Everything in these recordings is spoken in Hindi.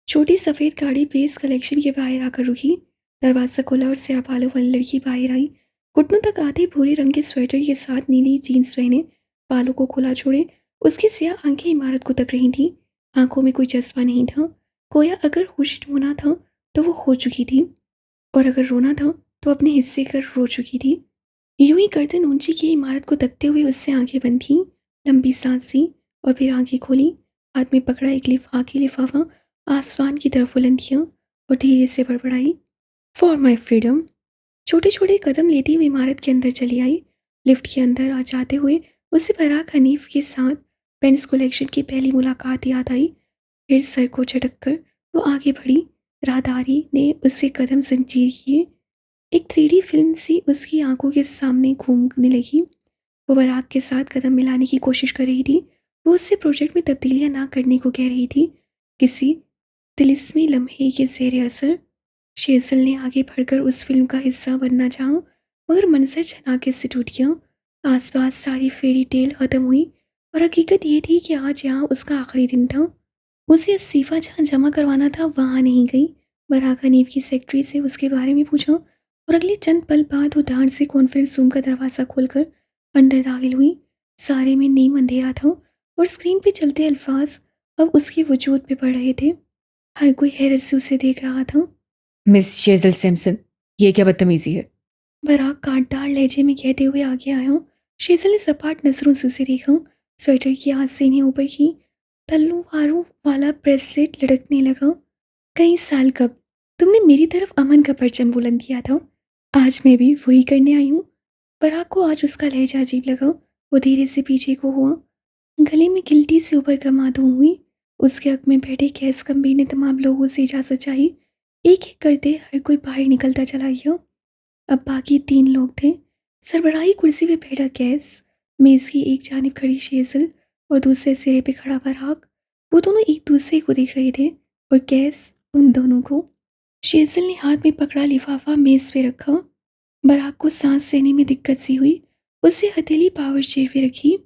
छोटी सफ़ेद गाड़ी प्रेस कलेक्शन के बाहर आकर रुकी। दरवाज़ा खुला और स्याह बालों वाली लड़की बाहर आई। घुटनों तक आधे भूरे रंग के स्वेटर के साथ नीली जीन्स पहने, बालों को खुला छोड़े उसकी स्याह आंखें इमारत को तक रही थीं। आंखों में कोई जज्बा नहीं था। गोया अगर होश होना था तो वो खो चुकी थी, और अगर रोना था तो अपने हिस्से कर रो चुकी थी। यूं ही गर्दन ऊंची की इमारत को तकते हुए उससे आंखें बंद थीं। लंबी सांस ली और फिर आंखें खोली। हाथ में पकड़ा एक खाकी लिफाफा आसमान की तरफ बुलंद किया और धीरे से बड़बड़ाई, फॉर माई फ्रीडम। छोटे छोटे कदम लेती हुई इमारत के अंदर चली आई। लिफ्ट के अंदर आ जाते हुए उसे फराक हनीफ के साथ पेंस कलेक्शन की पहली मुलाकात याद आई। फिर सर को झटक कर वो आगे बढ़ी। राहदारी ने उससे कदम संजीर किए। एक 3D फिल्म सी उसकी आंखों के सामने घूमने लगी। वो बराक के साथ कदम मिलाने की कोशिश कर रही थी। वो उससे प्रोजेक्ट में तब्दीलियां ना करने को कह रही थी। किसी तिलिस्मी लम्हे के ज़ेर असर शेज़ल ने आगे बढ़कर उस फिल्म का हिस्सा बनना चाहा, मगर मंजर झनाके से टूट गया। आसपास सारी फेरी टेल ख़त्म हुई और हकीकत ये थी कि आज यहाँ उसका आखिरी दिन था। उसे इस्तीफ़ा जहाँ जमा करवाना था वहाँ नहीं गई। बराक हनीफ की सेक्रेटरी से उसके बारे में पूछा और अगले चंद पल बाद वो धाड़ से कॉन्फ्रेंस रूम का दरवाज़ा खोलकर अंदर दाखिल हुई। सारे में नीम अंधेरा था और स्क्रीन पे चलते अल्फाज अब उसके वजूद पे पड़ रहे थे। हर कोई हैरत से उसे देख रहा था। मिस शेजल सैमसन, ये क्या बदतमीजी है। बराक कांटदार लहजे में कहते हुए आगे आया। शेजल ने सपाट नजरों से उसे देखा। स्वेटर की आस्तीन ने ऊपर की, तलवारों वाला ब्रेसलेट लटकने लगा। कई साल कब तुमने मेरी तरफ अमन का परचम बुलंद किया था, आज मैं भी वही करने आई हूँ। बराक को आज उसका लहजा अजीब लगा। वो धीरे से पीछे को हुआ, गले में गिल्टी से ऊपर कमादू हुई। उसके हक में बैठे कैस कम्बीर ने तमाम लोगों से इजाज़त चाही। एक एक करते हर कोई बाहर निकलता चला गया। अब बाकी 3 लोग थे। सरबराही कुर्सी पे बैठा कैस, मेज़ की एक जानिब खड़ी शेज़ल और दूसरे सिरे पे खड़ा बराक। वो दोनों एक दूसरे को देख रहे थे और कैस उन दोनों को। शेज़ल ने हाथ में पकड़ा लिफाफा मेज़ पे रखा। बराक को सांस लेने में दिक्कत सी हुई। उससे हथेली पावर चेयर पे रखी।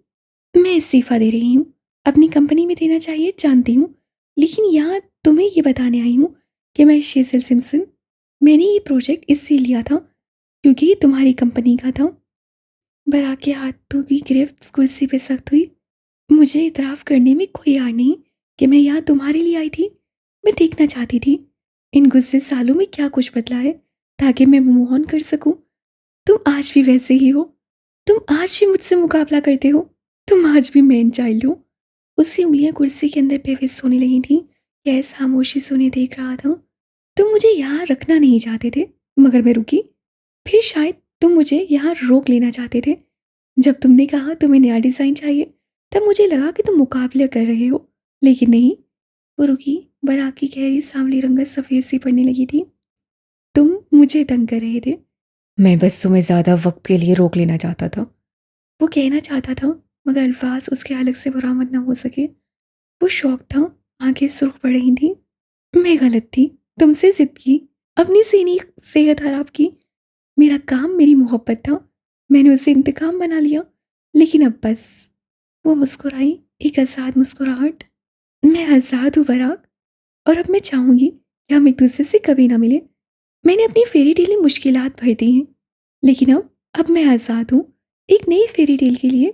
मैं इस्तीफ़ा दे रही हूँ। अपनी कंपनी में देना चाहिए जानती हूँ, लेकिन यहाँ तुम्हें ये बताने आई हूँ कि मैं शेज़ल सिम्पसन, मैंने ये प्रोजेक्ट इसलिए लिया था क्योंकि ये तुम्हारी कंपनी का था। बराक के हाथों की गिरफ्त कुर्सी पे सख्त हुई। मुझे इतराफ़ करने में कोई आड़ नहीं कि मैं यहाँ तुम्हारे लिए आई थी। मैं देखना चाहती थी इन गुज़िर सालों में क्या कुछ बदला है, ताकि मैं मूव ऑन कर सकूँ। तुम आज भी वैसे ही हो। तुम आज भी मुझसे मुकाबला करते हो। तुम आज भी मैन चाइल्ड हो। उसकी उंगलियां कुर्सी के अंदर बेबस होने लगी थीं। कैस खामोशी से उन्हें देख रहा था। तुम मुझे यहाँ रखना नहीं चाहते थे, मगर मैं रुकी। फिर शायद तुम मुझे यहाँ रोक लेना चाहते थे। जब तुमने कहा तुम्हें नया डिज़ाइन चाहिए, तब मुझे लगा कि तुम मुकाबला कर रहे हो, लेकिन नहीं। वो रुकी। बराक की गहरी सांवली रंगत सफ़ेद सी पड़ने लगी थी। तुम मुझे तंग कर रहे थे। मैं बस तुम्हें ज़्यादा वक्त के लिए रोक लेना चाहता था। वो कहना चाहता था, मगर अल्फाज उसके अलग से बरामद न हो सके। वो शौक था, आंखें सुर्ख पड़ रही थी। मैं गलत थी, तुमसे जिद की, अपनी सीनी सेहत खराब की। मेरा काम मेरी मोहब्बत था, मैंने उसे इंतकाम बना लिया। लेकिन अब बस। वो मुस्कुराई, एक आज़ाद मुस्कुराहट। मैं आज़ाद हूँ बराक, और अब मैं चाहूँगी कि हम एक दूसरे से कभी ना मिले। मैंने अपनी फेरी टेल में मुश्किलात भर दी हैं, लेकिन अब मैं आज़ाद हूँ, एक नई फेरी टेल के लिए।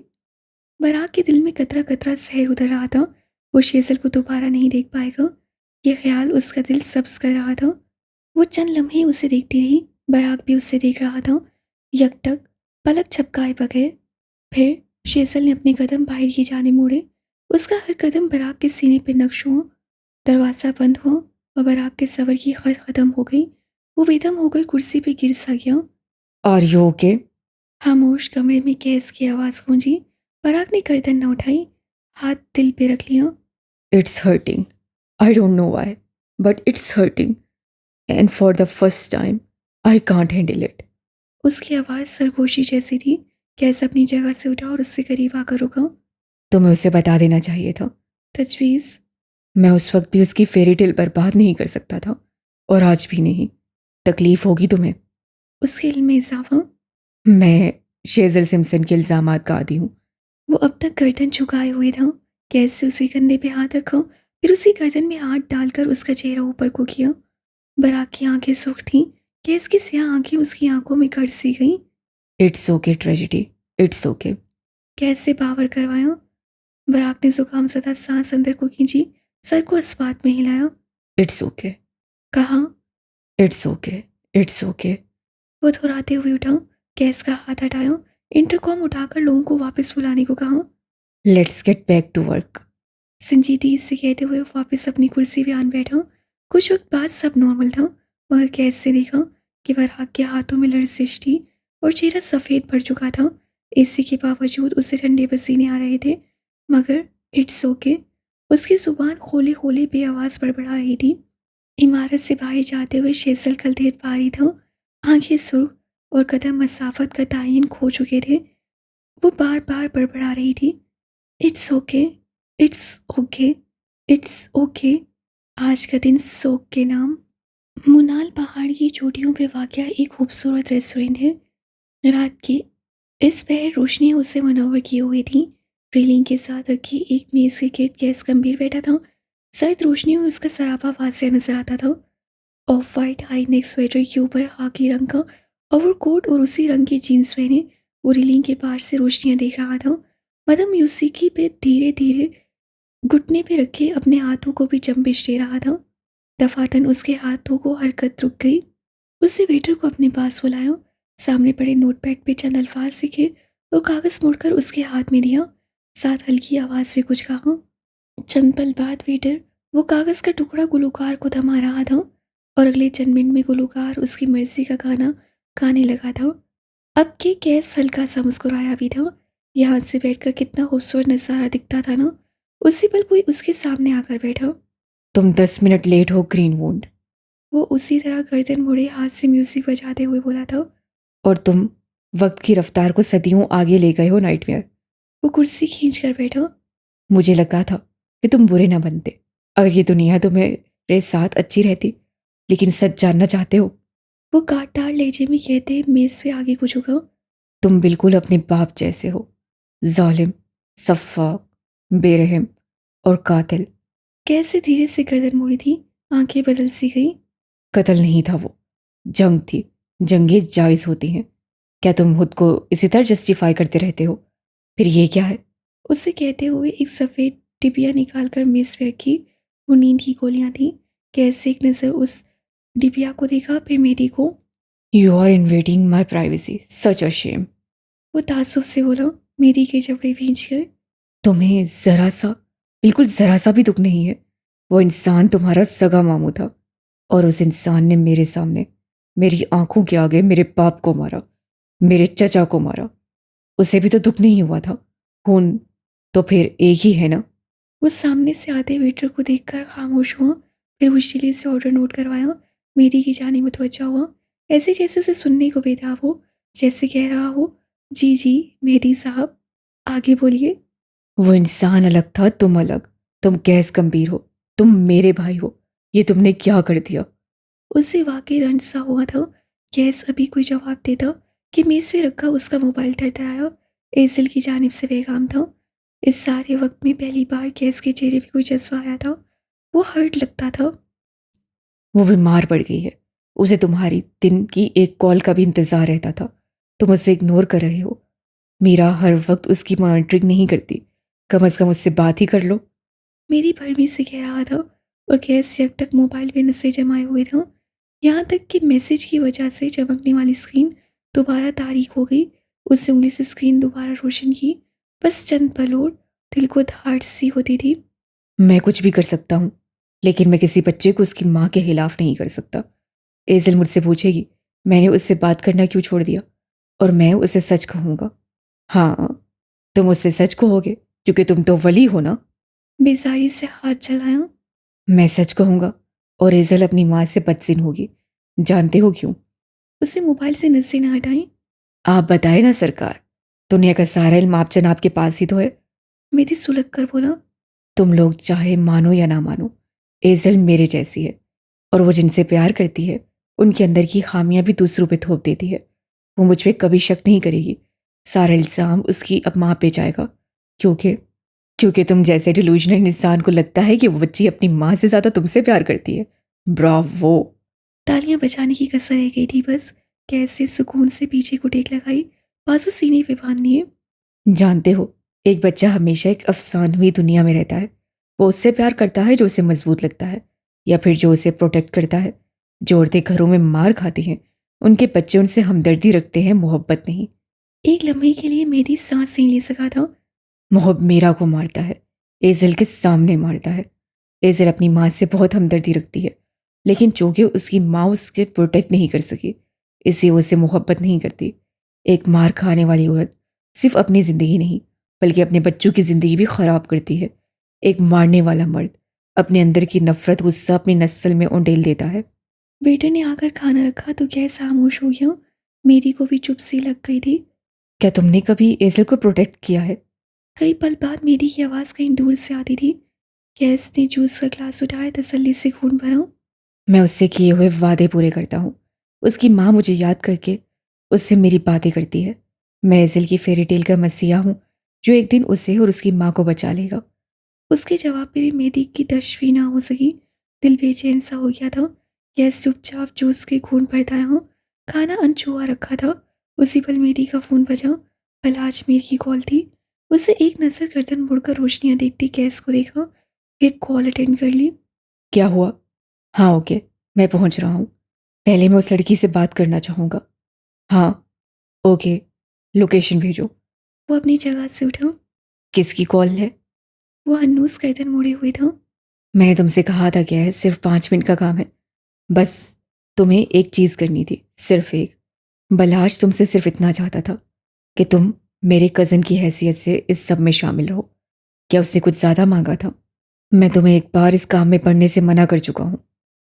बराक के दिल में कतरा कतरा जहर उतर रहा था। वो शेजल को दोबारा नहीं देख पाएगा, ये ख्याल उसका दिल सब्ज कर रहा था। वो चंद लम्हे उसे देखती रही। बराक भी उसे देख रहा था, यकटक, पलक झपकाए बगैर। फिर शेजल ने अपने कदम बाहर की जाने मोड़े। उसका हर कदम बराक के सीने पर नक्श हुआ। दरवाज़ा बंद हुआ और बराक के सबर की खर ख़त्म हो गई। वो बेदम होकर कुर्सी पर गिर सा गया। और यू ओके? खामोश कमरे में कैस की आवाज़ गूंजी। पराग ने गर्दन न उठाई, हाथ दिल पे रख लिया। It's hurting. I don't know why, but it's hurting, and for the first time I can't handle it. उसकी आवाज़ सरगोशी जैसी थी। कैस अपनी जगह से उठा और उससे करीब आकर रुका। तुम्हें उसे बता देना चाहिए था। तजवीज़। मैं उस वक्त भी उसकी फेरी टेल बर्बाद नहीं कर सकता था, और आज भी नहीं। तकलीफ होगी तुम्हें। उसके इल्म में इजाफा। मैं शेजल सिम्पसन के इल्ज़ामात का आदी हूँ। वो अब तक गर्दन झुकाए हुए था। कैस से उसी कंधे पे हाथ रखा फिर उसी गर्दन में हाथ डालकर उसका चेहरा ऊपर को किया। बराक की आंखें सुर्ख थीं। गैस की स्याह आंखें उसकी आंखों में गड़ सी गईं। It's okay tragedy, it's okay. Gas से बावर करवाया। बराक ने जुकाम ज़दा सांस अंदर को खींची, सर को इस्पात में हिलाया। इट्स ओके, कहा। It's okay, it's okay. वो थोराते हुए उठा। गैस का हाथ हटाया। इंटरकॉम उठाकर लोगों को वापस बुलाने को कहा। Let's get back to work. संजीदगी से कहते हुए वो वापस अपनी कुर्सी पे आन बैठा। कुछ वक्त बाद सब नॉर्मल था, मगर गैस से देखा कि बराक के हाथों में लर्जिश थी और चेहरा सफ़ेद पड़ चुका था। एसी के बावजूद उसे ठंडे पसीने आ रहे थे, मगर इट्स ओके। उसकी जुबान खोले खोले बेआवाज़ बड़बड़ा रही थी। इमारत से बाहर जाते हुए शेजल कल देर पा रही था। आंखें सुर्ख और कदम मसाफत का तायन खो चुके थे। वो बार बार बड़बड़ा रही थी, it's okay, it's okay, it's okay. आज का दिन सोक के नाम। मुनाल पहाड़ की चोटियों पे वाक़या एक खूबसूरत रेस्टोरेंट है। रात की इस पहर रोशनियाँ उसे मनोवर किए हुई थीं। रेलिंग के साथ रखी एक मेज़ के गिर्द गैस गंभीर बैठा था। सर्द रोशनी में उसका सरापा वाज़िह नजर आता था। Of white high neck sweater के ऊपर खाकी रंग का ओवरकोट और उसी रंग की जीन्स पहने वो रेलिंग के पार से रोशनियाँ देख रहा था। मदम म्यूसिकी पे धीरे धीरे घुटने पे रखे अपने हाथों को भी जंबिश दे रहा था। दफातन उसके हाथों को हरकत रुक गई। उसने वेटर को अपने पास बुलाया। सामने पड़े नोटपैड पे चंद अल्फाज लिखे और कागज़ मोड़कर उसके हाथ में दिया। साथ हल्की आवाज़ से कुछ कहा। चंद पल बाद वेटर वो कागज़ का टुकड़ा गुलूकार को थमा रहा था और अगले चंद मिनट में गुलूकार उसकी मर्जी का गाना गाने लगा था। अब के कैस हल्का सा मुस्कुराया भी था। यहाँ से बैठकर कितना खूबसूरत नज़ारा दिखता था ना। उसी पल कोई उसके सामने आकर बैठा। तुम 10 मिनट लेट हो ग्रीन वुड। वो उसी तरह गर्दन मुड़े हाथ से म्यूजिक बजाते हुए बोला था। और तुम वक्त की रफ्तार को सदियों आगे ले गए हो नाइटमेयर। वो कुर्सी खींच कर बैठा। मुझे लगा था कि तुम बुरे ना बनते अगर ये दुनिया तुम्हारे साथ अच्छी रहती, लेकिन सच जानना चाहते हो? वो कांटदार लहजे में कहते मेज से आगे को झुका। तुम बिल्कुल अपने बाप जैसे हो, जालिम, सफाक, बेरहम और कातिल। कैसे धीरे से गर्दन मोड़ी थी, आंखें बदल सी गई। कत्ल नहीं था वो, जंग थी। जंगें जायज़ होती हैं। क्या तुम खुद को इसी तरह जस्टिफाई करते रहते हो? फिर ये क्या है? उससे कहते हुए एक सफ़ेद डिबिया निकालकर मेज पे रखी। वो नींद की गोलियां थी। कैसे एक नज़र उस डिबिया को देखा, फिर मेरी को। You are invading my privacy, such a shame. वो तासुब से बोला। मेरी के जबड़े भींच गए। तुम्हें जरा सा, बिल्कुल जरा सा भी दुख नहीं है? वो इंसान तुम्हारा सगा मामू था और उस इंसान ने मेरे सामने, मेरी आंखों के आगे मेरे बाप को मारा, मेरे चचा को मारा। उसे भी तो दुख नहीं हुआ था। खून तो फिर एक ही है ना? वो सामने से आते वेटर को देखकर खामोश हुआ। फिर मुश्किल से ऑर्डर नोट करवाया। मेरी की जानिब मुतवज्जा हुआ, ऐसे जैसे उसे सुनने को बेताब हो, जैसे कह रहा हो, जी जी मेहदी साहब, आगे बोलिए। वो इंसान अलग था, तुम अलग। तुम गैस गंभीर हो, तुम मेरे भाई हो। ये तुमने क्या कर दिया? उसे वाकई रंज सा हुआ था। गैस अभी कोई जवाब देता कि मेज पे रखा उसका मोबाइल थरथराया। एसिल की जानिब से पैगाम था। इस सारे वक्त में पहली बार गैस के चेहरे पे कोई जज्बा आया था। वो हर्ट लगता था। वो बीमार पड़ गई है। उसे तुम्हारी दिन की एक कॉल का भी इंतजार रहता था। तुम उसे इग्नोर कर रहे हो। मीरा हर वक्त उसकी मॉनिटरिंग नहीं करती। कम से कम उससे बात ही कर लो। मेरी भरमी से कह रहा था और गैस जब तक मोबाइल में नशे जमाए हुए था। यहाँ तक कि मैसेज की वजह से चमकने वाली स्क्रीन दोबारा तारीख हो गई। उससे उंगली से स्क्रीन दोबारा रोशन की। बस चंद पल और दिल को धाड़ सी होती थी। मैं कुछ भी कर सकता हूँ, लेकिन मैं किसी बच्चे को उसकी माँ के खिलाफ नहीं कर सकता। एजल मुझसे पूछेगी मैंने उससे बात करना क्यों छोड़ दिया, और मैं उसे सच कहूँगा। हाँ, तुम उससे सच कहोगे क्योंकि तुम तो वली हो ना। बेजारी से हाथ चलाया। मैं सच कहूँगा और एजल अपनी माँ से बदसिन होगी। जानते हो क्यों? उसे मोबाइल से नशे न हटाएं। आप बताए ना सरकार, दुनिया का सारा इल्म आप जनाब के पास ही तो है। मेरी सुलग कर बोला। तुम लोग चाहे मानो या ना मानो, एजल मेरे जैसी है, और वो जिनसे प्यार करती है उनके अंदर की खामियां भी दूसरों पे थोप देती है। वो मुझ पे कभी शक नहीं करेगी। सारा इल्ज़ाम उसकी अब माँ पे जाएगा, क्योंकि क्योंकि तुम जैसे डिलूजनल इंसान को लगता है कि वो बच्ची अपनी माँ से ज़्यादा तुमसे प्यार करती है। ब्रावो। तालियां बजाने की कसर रह गई थी बस। कैसे सुकून से पीछे को टेक लगाई, बाजू सीने पे बांध लिए। जानते हो, एक बच्चा हमेशा एक अफसानवी दुनिया में रहता है। वो उससे प्यार करता है जो उसे मजबूत लगता है, या फिर जो उसे प्रोटेक्ट करता है। जो औरतें घरों में मार खाती हैं, उनके बच्चे उनसे हमदर्दी रखते हैं, मोहब्बत नहीं। एक लम्हे के लिए मेरी सांस नहीं ले सका था। मोहब मीरा को मारता है, एजल के सामने मारता है। एजल अपनी माँ से बहुत हमदर्दी रखती है, लेकिन चूंकि उसकी माँ उसके प्रोटेक्ट नहीं कर सकी, इसलिए वो उससे मोहब्बत नहीं करती। एक मार खाने वाली औरत सिर्फ अपनी ज़िंदगी नहीं, बल्कि अपने बच्चों की ज़िंदगी भी ख़राब करती है। एक मारने वाला मर्द अपने अंदर की नफ़रत, गुस्सा अपनी नस्ल में उंडेल देता है। बेटे ने आकर खाना रखा तो गैस खामोश हो गया। मेरी को भी चुप सी लग गई थी। क्या तुमने कभी एजल को प्रोटेक्ट किया है? कई पल बाद मेरी की आवाज़ कहीं दूर से आती थी। गैस ने जूस का ग्लास उठाया, तसल्ली से खून भरा। मैं उससे किए हुए वादे पूरे करता हूँ। उसकी माँ मुझे याद करके उससे मेरी बातें करती है। मैं एजल की फेरी टेल का मसीहा हूँ, जो एक दिन उसे और उसकी माँ को बचा लेगा। उसके जवाब पे भी मेरी की तशफ़ी ना हो सकी। दिल बेचैन सा हो गया था। गैस चुपचाप जूस के खून भरता रहा। खाना अनछुआ रखा था। उसी पल मेरी का फ़ोन बजा। कल आज मेरी की कॉल थी। उसे एक नज़र गर्दन मुड़कर रोशनियाँ देखती गैस को देखा, फिर कॉल अटेंड कर ली। क्या हुआ? हाँ, ओके, मैं पहुँच रहा हूँ। पहले मैं उस लड़की से बात करना चाहूँगा। हाँ, ओके, लोकेशन भेजो। वो अपनी जगह से उठा। किसकी कॉल है? वो हन्नूस गर्दन मोड़े हुए था। मैंने तुमसे कहा था क्या है, सिर्फ 5 मिनट का काम है। बस तुम्हें एक चीज़ करनी थी, सिर्फ एक। बलहाश तुमसे सिर्फ इतना चाहता था कि तुम मेरे कज़न की हैसियत से इस सब में शामिल रहो। क्या उससे कुछ ज़्यादा मांगा था? मैं तुम्हें एक बार इस काम में पढ़ने से मना कर चुका हूँ।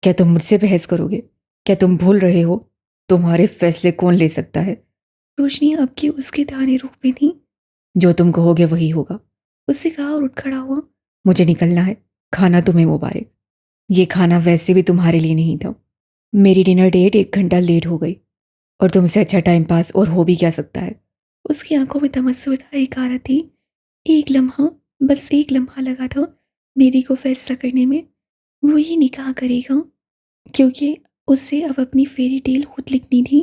क्या तुम मुझसे बहस करोगे? क्या तुम भूल रहे हो तुम्हारे फैसले कौन ले सकता है? रोशनी अब की उसके दाने रूप में थी। जो तुम कहोगे वही होगा। उससे कहा और उठ खड़ा हुआ। मुझे निकलना है। खाना तुम्हें मुबारक। ये खाना वैसे भी तुम्हारे लिए नहीं था। मेरी डिनर डेट 1 घंटा लेट हो गई, और तुमसे अच्छा टाइम पास और हो भी क्या सकता है? उसकी आंखों में तमस्सुर था, हकारत थी। एक लम्हा, बस एक लम्हा लगा था मेरी को फैसला करने में। वो ही निकाह करेगा, क्योंकि उसे अब अपनी फेरी टेल खुद लिखनी थी।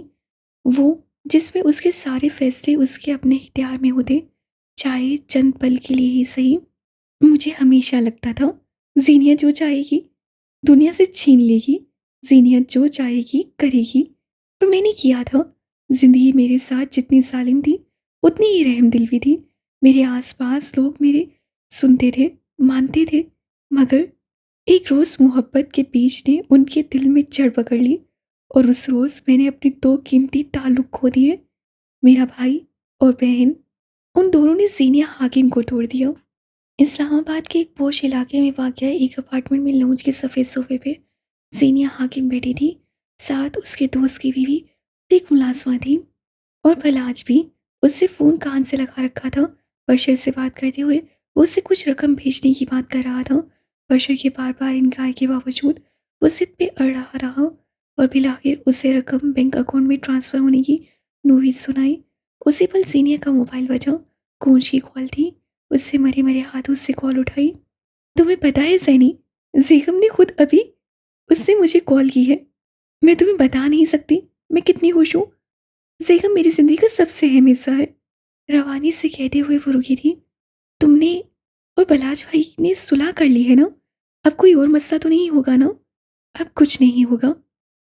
वो जिसमें उसके सारे फैसले उसके अपने इख्तियार में होते, चाहे चंद पल के लिए ही सही। मुझे हमेशा लगता था जीनिया जो चाहेगी दुनिया से छीन लेगी। जीनिया जो चाहेगी करेगी, और मैंने किया था। जिंदगी मेरे साथ जितनी जालिम थी, उतनी ही रहमदिल भी थी। मेरे आसपास लोग मेरे सुनते थे, मानते थे, मगर एक रोज़ मोहब्बत के बीज ने उनके दिल में जड़ पकड़ ली, और उस रोज़ मैंने अपने दो कीमती ताल्लुक खो दिए। मेरा भाई और बहन, उन दोनों ने जीनिया हाकिम को तोड़ दिया। इस्लामाबाद के एक पोश इलाके में वाक़या एक अपार्टमेंट में लॉन्च के सफ़ेद सोफे पे जीनिया हाकिम बैठी थी। साथ उसके दोस्त की बीवी एक मुलाजमा थी, और भला आज भी उससे फ़ोन कान से लगा रखा था। बशर से बात करते हुए वो उससे कुछ रकम भेजने की बात कर रहा था। बशर के बार बार इनकार के बावजूद वो जिद पे अड़ रहा रहा, और फिर आखिर उसे रकम बैंक अकाउंट में ट्रांसफ़र होने की नूवीद सुनाई। उसी पल जीनिया का मोबाइल बजा। कौन की कॉल थी? उससे मरे मरे हाथों से कॉल उठाई। तुम्हें पता है जैनी, जेगम ने खुद अभी उससे मुझे कॉल की है। मैं तुम्हें बता नहीं सकती मैं कितनी खुश हूँ। जेगम मेरी जिंदगी का सबसे अहम हिस्सा है। रवानी से कहते हुए वो रुकी थी। तुमने और बलाज भाई ने सुलह कर ली है ना? अब कोई और मसला तो नहीं होगा ना? अब कुछ नहीं होगा।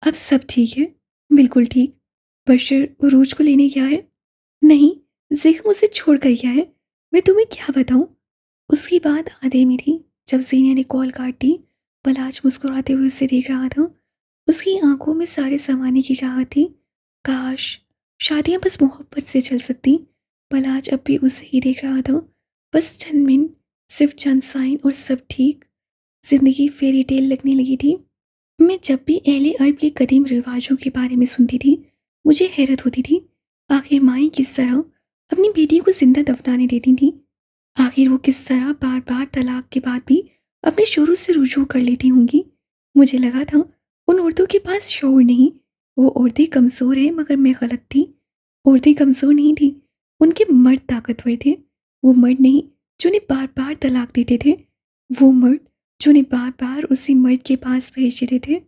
अब सब ठीक है, बिल्कुल ठीक। बशर उरूज को लेने गया है। नहीं, जेगम उसे छोड़ कर गया है। मैं तुम्हें क्या बताऊं? उसकी बात आधे में थी जब जीनिया ने कॉल काट दी। बलाज मुस्कुराते हुए उसे देख रहा था। उसकी आंखों में सारे ज़माने की चाहत थी। काश शादियां बस मोहब्बत से चल सकती। बलाज अब भी उसे ही देख रहा था। बस चंद मिनट, सिर्फ चंद साइन, और सब ठीक। जिंदगी फेरी टेल लगने लगी थी। मैं जब भी अहले अरब के कदीम रिवाजों के बारे में सुनती थी, मुझे हैरत होती थी। आखिर माएँ किस तरह अपनी बेटी को जिंदा दफनाने देती थी। आखिर वो किस तरह बार बार तलाक के बाद भी अपने शोरों से रुजू कर लेती होंगी। मुझे लगा था उन औरतों के पास शोर नहीं। वो औरतें कमज़ोर हैं, मगर मैं गलत थी। औरतें कमज़ोर नहीं थी, उनके मर्द ताकतवर थे। वो मर्द नहीं, जो उन्हें बार बार तलाक देते थे, वो मर्द जो उन्हें बार बार उसी मर्द के पास भेज देते थे,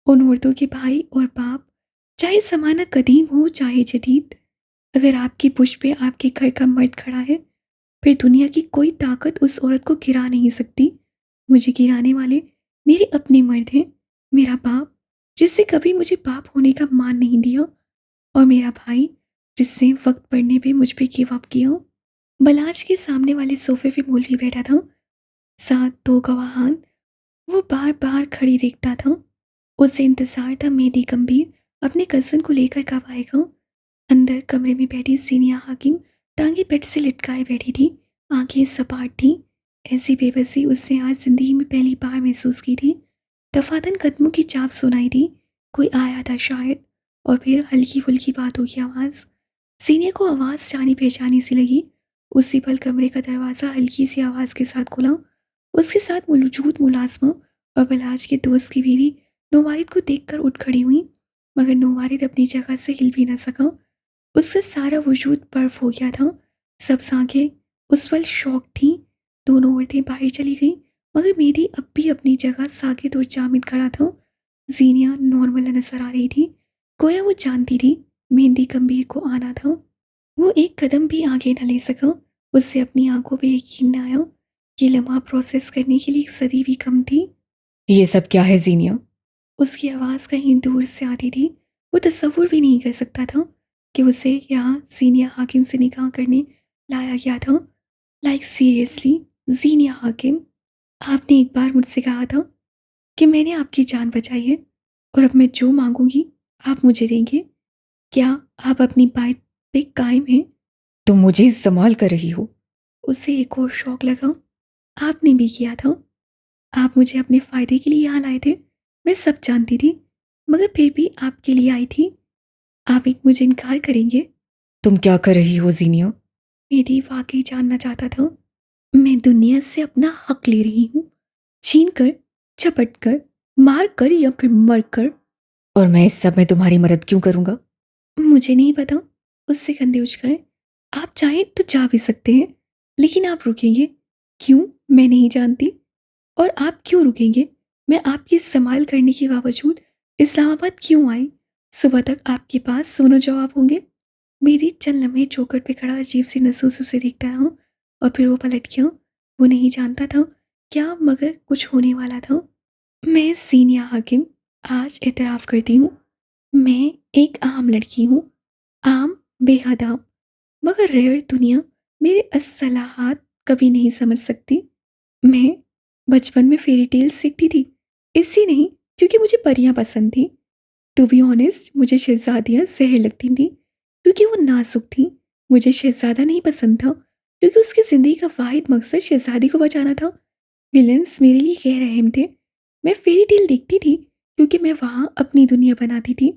उन औरतों के भाई और बाप, चाहे ज़माना कदीम हो चाहे जदीद, अगर आपकी पुष्प पे आपके घर का मर्द खड़ा है, फिर दुनिया की कोई ताकत उस औरत को गिरा नहीं सकती। मुझे गिराने वाले मेरे अपने मर्द हैं, मेरा बाप जिससे कभी मुझे बाप होने का मान नहीं दिया, और मेरा भाई जिसने वक्त पड़ने पे मुझ पे गिव अप किया। बलाज के सामने वाले सोफे पे मौलवी बैठा था, साथ दो गवाहान। वो बार बार खड़ी देखता था। उसे इंतजार था मेहदी गंभीर अपने कज़न को लेकर कब आएगा। अंदर कमरे में बैठी सीनिया हाकिम टांगे बेड से लटकाए बैठी थी, आंखें सपाट थी। ऐसी बेबसी उसने आज जिंदगी में पहली बार महसूस की थी। दफातन कदमों की चाप सुनाई दी, कोई आया था शायद। और फिर हल्की फुल्की बातों की आवाज़। सीनिया को आवाज़ जानी पहचानी सी लगी। उसी पल कमरे का दरवाज़ा हल्की सी आवाज़ के साथ खुला। उसके साथ मौजूद मुलाजमा और बलाज के दोस्त की बीवी नौवारिद को देखकर उठ खड़ी हुई, मगर नौवारिद अपनी जगह से हिल भी न सका। उसका सारा वजूद बर्फ हो गया था। सब आंखें उस पल शौक थीं। दोनों औरतें बाहर चली गईं, मगर मेरी अब भी अपनी जगह साकित और जामिद खड़ा था। जीनिया नॉर्मल नजर आ रही थी, गोया वो जानती थी मेहंदी गंभीर को आना था। वो एक कदम भी आगे न ले सका। उससे अपनी आंखों पे यकीन न आया। ये लम्हा प्रोसेस करने के लिए एक सदी भी कम थी। ये सब क्या है जीनिया? उसकी आवाज़ कहीं दूर से आती थी। वो तसव्वुर भी नहीं कर सकता था कि उसे यहाँ सीनिया हाकिम से निकाह करने लाया गया था। लाइक सीरियसली, जीनिया हाकिम, आपने एक बार मुझसे कहा था कि मैंने आपकी जान बचाई है, और अब मैं जो मांगूंगी आप मुझे देंगे। क्या आप अपनी बात पे कायम हैं? तुम मुझे इस्तेमाल कर रही हो। उसे एक और शौक लगा। आपने भी किया था। आप मुझे अपने फ़ायदे के लिए यहाँ लाए थे। मैं सब जानती थी, मगर फिर भी आपके लिए आई थी। आप एक मुझे इनकार करेंगे? तुम क्या कर रही हो जीनिया? मेरी वाकई जानना चाहता था। मैं दुनिया से अपना हक ले रही हूँ, छीन कर, झपट कर, मार कर या फिर मर कर। और मैं इस सब में तुम्हारी मदद क्यों करूंगा? मुझे नहीं पता। उससे कंधे उठ गए। आप चाहें तो जा भी सकते हैं, लेकिन आप रुकेंगे क्यों, मैं नहीं जानती। और आप क्यों रुकेंगे? मैं आपकी संभाल करने के बावजूद इस्लामाबाद क्यों आई? सुबह तक आपके पास सोनो जवाब होंगे। मेरी चंद लम्हे चौखट पे खड़ा अजीब सी नसूस उसे देखता रहा, और फिर वो पलट गया। वो नहीं जानता था क्या, मगर कुछ होने वाला था। मैं सीनिया हाकिम आज एतराफ़ करती हूँ, मैं एक आम लड़की हूँ। आम, बेहद आम, मगर रेयर दुनिया मेरे असलाहात कभी नहीं समझ सकती। मैं बचपन में फेरी टेल्स सीखती थी, इसलिए नहीं क्योंकि मुझे परियां पसंद थी। टू बी ऑनेस्ट, मुझे शहजादियां जहर लगती थी क्योंकि वो नाजुक थी। मुझे शहजादा नहीं पसंद था क्योंकि उसकी ज़िंदगी का वाहिद मकसद शहजादी को बचाना था। विलेंस मेरे लिए गैर रहम थे। मैं फेरी टेल देखती थी क्योंकि मैं वहाँ अपनी दुनिया बनाती थी।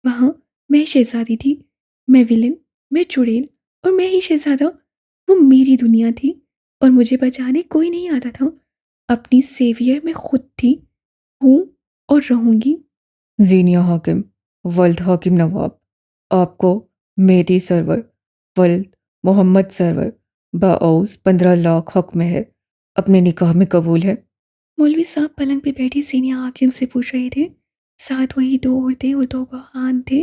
वहाँ मैं शहजादी थी, मैं विलेन, मैं चुड़ैल, और मैं ही शहजादा। वो मेरी दुनिया थी, और मुझे बचाने कोई नहीं आता था। अपनी सेवियर मैं खुद थी, हूँ और रहूंगी। जीनिया हाकिम, वल्द हाकिम नवाब, आपको मेहदी सरवर, वल्द मोहम्मद सरवर, बाऊस 15 लाख हक में है, अपने निकाह में कबूल है। मौलवी साहब पलंग पे बैठी सीनिया हाकिम से पूछ रहे थे। साथ वही दो औरतें और दो गवाहान थे।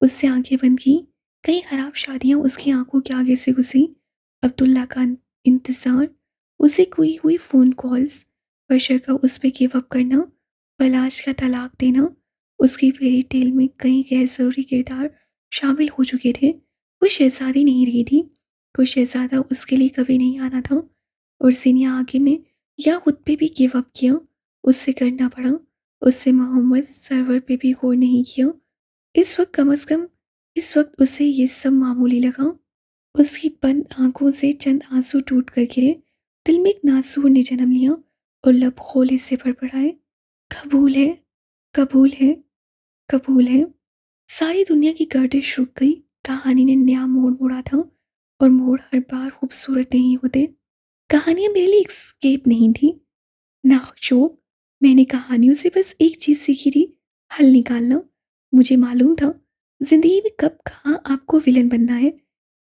उससे आंखें बंद की। कई खराब शादियां उसकी आंखों के आगे से गुजरी। अब्दुल्ला का इंतज़ार, उसे कोई हुई फ़ोन कॉल्स, बशर का उस पर गिव अप करना, पलाश का तलाक देना। उसकी फेरी टेल में कई गैर ज़रूरी किरदार शामिल हो चुके थे। वो शहजादी नहीं रही थी। कोई शहजादा उसके लिए कभी नहीं आना था। और सीनिया हाकिम ने या खुद पे भी गिव अप किया, उससे करना पड़ा। उससे मोहम्मद सरवर पे भी गौर नहीं किया। इस वक्त कम अज़ कम इस वक्त उसे ये सब मामूली लगा। उसकी बंद आंखों से चंद आंसू टूट कर गिरे। दिल में एक नासूर ने जन्म लिया, और लब खोले से फड़फड़ाए। कबूल है, कबूल है, कबूल है। सारी दुनिया की गर्दिश रुक गई। कहानी ने नया मोड़ मोड़ा था, और मोड़ हर बार खूबसूरत नहीं होते। कहानियां मेरे लिए escape नहीं थी, ना शौक। मैंने कहानियों से बस एक चीज़ सीखी थी, हल निकालना। मुझे मालूम था जिंदगी में कब कहाँ आपको विलन बनना है,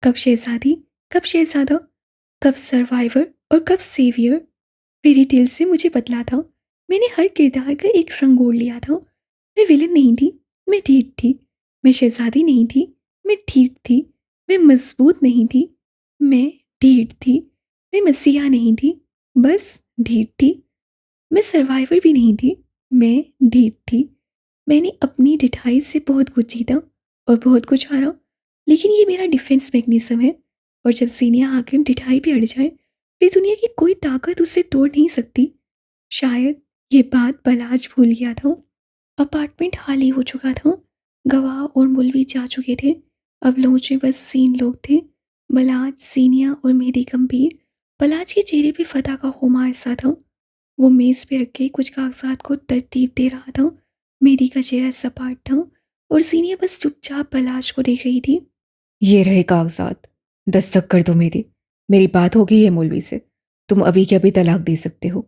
कब शहजादी, कब शहजादा, कब सर्वाइवर और कब सेवियर फेरी टेल से मुझे बदला था। मैंने हर किरदार का एक रंग ओढ़ लिया था। मैं विलन नहीं थी, मैं ढीठ थी। मैं शहजादी नहीं थी, मैं ठीक थी। मैं मजबूत नहीं थी, मैं ढीठ थी। मैं मसीहा नहीं थी, बस ढीठ थी। मैं सर्वाइवर भी नहीं थी, मैं ढीठ थी। मैंने अपनी ढिठाई से बहुत कुछ जीता और बहुत कुछ हारा, लेकिन ये मेरा डिफेंस मैकेनिज्म है। और जब सीनिया हाकिम ढिठाई पे अड़ जाए, फिर दुनिया की कोई ताकत उसे तोड़ नहीं सकती। शायद ये बात बलाज भूल गया था। अपार्टमेंट खाली हो चुका था। गवाह और मुलवी जा चुके थे। अब लॉन्च में बस सीन लोग थे, बलाज, सीनिया और मेहदी गंभीर। बलाज के चेहरे पे फतह का खुमार सा था। वो मेज पे रखे कुछ कागजात को तरतीब दे रहा था। मेरी का चेहरा सपाट था और सीनिया बस चुपचाप बलाश को देख रही थी। ये रहे कागजात, दस्तक कर दो मेरी। मेरी बात हो गई है मौलवी से, तुम अभी के अभी तलाक दे सकते हो।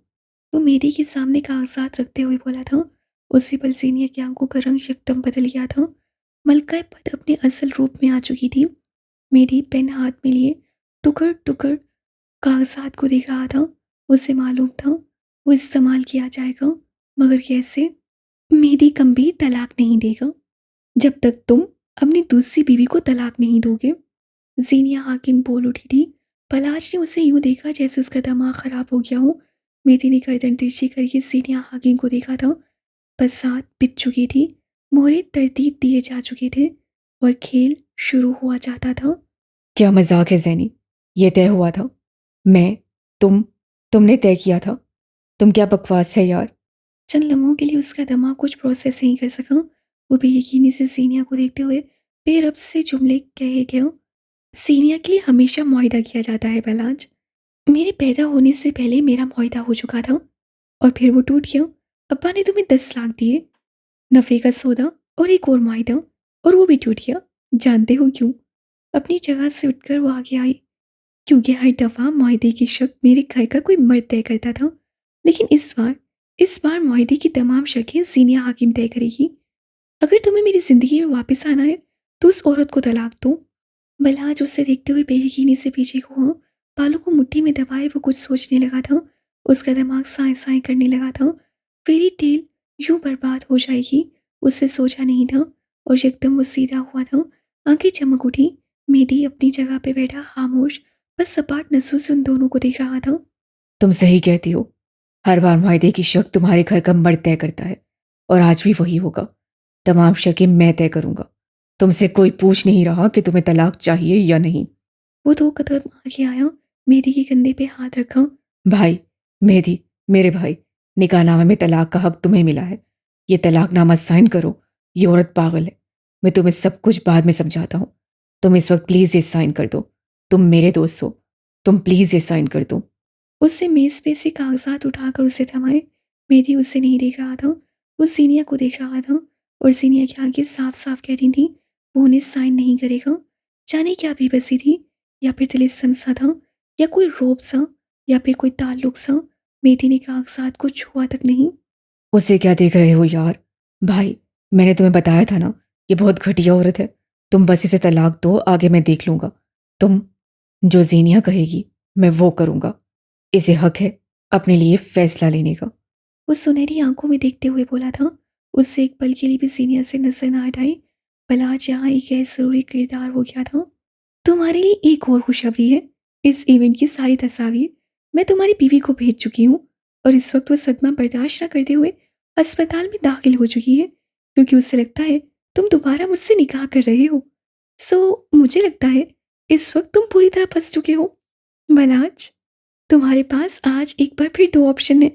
वो मेरी के सामने कागजात रखते हुए बोला था। उसी पल सीनिया की आंखों का रंग एकदम बदल गया था। मलका पद अपने असल रूप में आ चुकी थी। मेरी पेन हाथ में लिए टुकर टुकर कागजात को देख रहा था। उसे मालूम था वो इस्तेमाल किया जाएगा, मगर कैसे? मेरी कभी तलाक नहीं देगा जब तक तुम अपनी दूसरी बीवी को तलाक नहीं दोगे। जीनिया हाकिम बोल उठी थी। पलाश ने उसे यूं देखा जैसे उसका दिमाग खराब हो गया हो। मेरी ने गर्दन तिरछी करके जीनिया हाकिम को देखा था। बरसात बिछ चुकी थी, मोहरे तरतीब दिए जा चुके थे और खेल शुरू हुआ जाता था। क्या मजाक है जैनी, ये तय हुआ था। मैं, तुम, तुमने तय किया था। तुम क्या बकवास है यार। चंद लम्हों के लिए उसका दिमाग कुछ प्रोसेस नहीं कर सका। वो बेयकीनी से सीनिया को देखते हुए बेरब से जुमले कहे गया। सीनिया के लिए हमेशा मुआहदा किया जाता है बलाज। मेरे पैदा होने से पहले मेरा मुआहदा हो चुका था और फिर वो टूट गया। अब्बा ने तुम्हें 10 लाख दिए, नफे का सौदा और एक और मुआहदा, और वो भी टूट गया। जानते हो क्यों? अपनी जगह से उठकर वो आगे आई। क्योंकि हर दफा मुआहदे की शक मेरे घर का कोई मर्द तय करता था, लेकिन इस बार मुआहदे की तमाम शकें सीनिया हाकिम तय करेगी। अगर तुम्हें मेरी जिंदगी में वापस आना है तो उस औरत को तलाक दो। बलहाज उसे देखते हुए बेयकीनी से पीछे को हुआ। बालों को मुट्ठी में दबाए वो कुछ सोचने लगा था। उसका दिमाग साए साए करने लगा था। फेरी टेल यूं बर्बाद हो जाएगी उससे सोचा नहीं था। और एकदम वो सीधा हुआ था। आंखें चमक उठी। मेहदी अपनी जगह पे बैठा खामोश, बस सपाट नजरों से उन दोनों को देख रहा था। तुम सही कहती हो, हर बार मुआहदे की शक तुम्हारे घर का मर्द तय करता है, और आज भी वही होगा। तमाम शकें मैं तय करूंगा। तुमसे कोई पूछ नहीं रहा कि तुम्हें तलाक चाहिए या नहीं। वो 2 कदम आगे आया, मेहदी के कंधे पे हाथ रखा। भाई, मेहदी, मेरे भाई, निकाहनामे में तलाक का हक तुम्हें मिला है। ये तलाकनामा साइन करो। ये औरत पागल है। मैं तुम्हें सब कुछ बाद में समझाता हूँ। तुम इस वक्त प्लीज ये साइन कर दो। तुम मेरे दोस्त हो, तुम प्लीज ये साइन कर दो। उससे मेज पे से कागजात उठाकर उसे थमाए। मेहदी उसे नहीं देख रहा था, वो सीनिया को देख रहा था। और सीनिया की आंखें साफ साफ कह रही थी वो उन्हें साइन नहीं करेगा। जाने क्या बेबसी थी, या फिर तिलिस्म सा था, या कोई रोब सा, या फिर कोई ताल्लुक सा। मेहदी ने कागजात को छुआ तक नहीं। उसे क्या देख रहे हो यार? भाई, मैंने तुम्हें बताया था ना, ये बहुत घटिया औरत है। तुम बस इसे तलाक दो, आगे मैं देख लूंगा। तुम, जो जीनिया कहेगी मैं वो करूंगा। इसे हक है अपने लिए फैसला लेने का। वो सुनहरी आंखों में देखते हुए बोला था। उससे एक पल के लिए भी सीनिया से नजर ना हटाई। भला आज यहाँ एक गैर जरूरी किरदार हो गया था। तुम्हारे लिए एक और खुशखबरी है। इस इवेंट की सारी तस्वीर मैं तुम्हारी बीवी को भेज चुकी हूँ और इस वक्त वो सदमा बर्दाश्त न करते हुए अस्पताल में दाखिल हो चुकी है, क्योंकि उसे लगता है तुम दोबारा मुझसे निकाह कर रहे हो। मुझे लगता है इस वक्त तुम पूरी तरह फंस चुके हो। मलाज, तुम्हारे पास आज एक बार फिर 2 ऑप्शन है।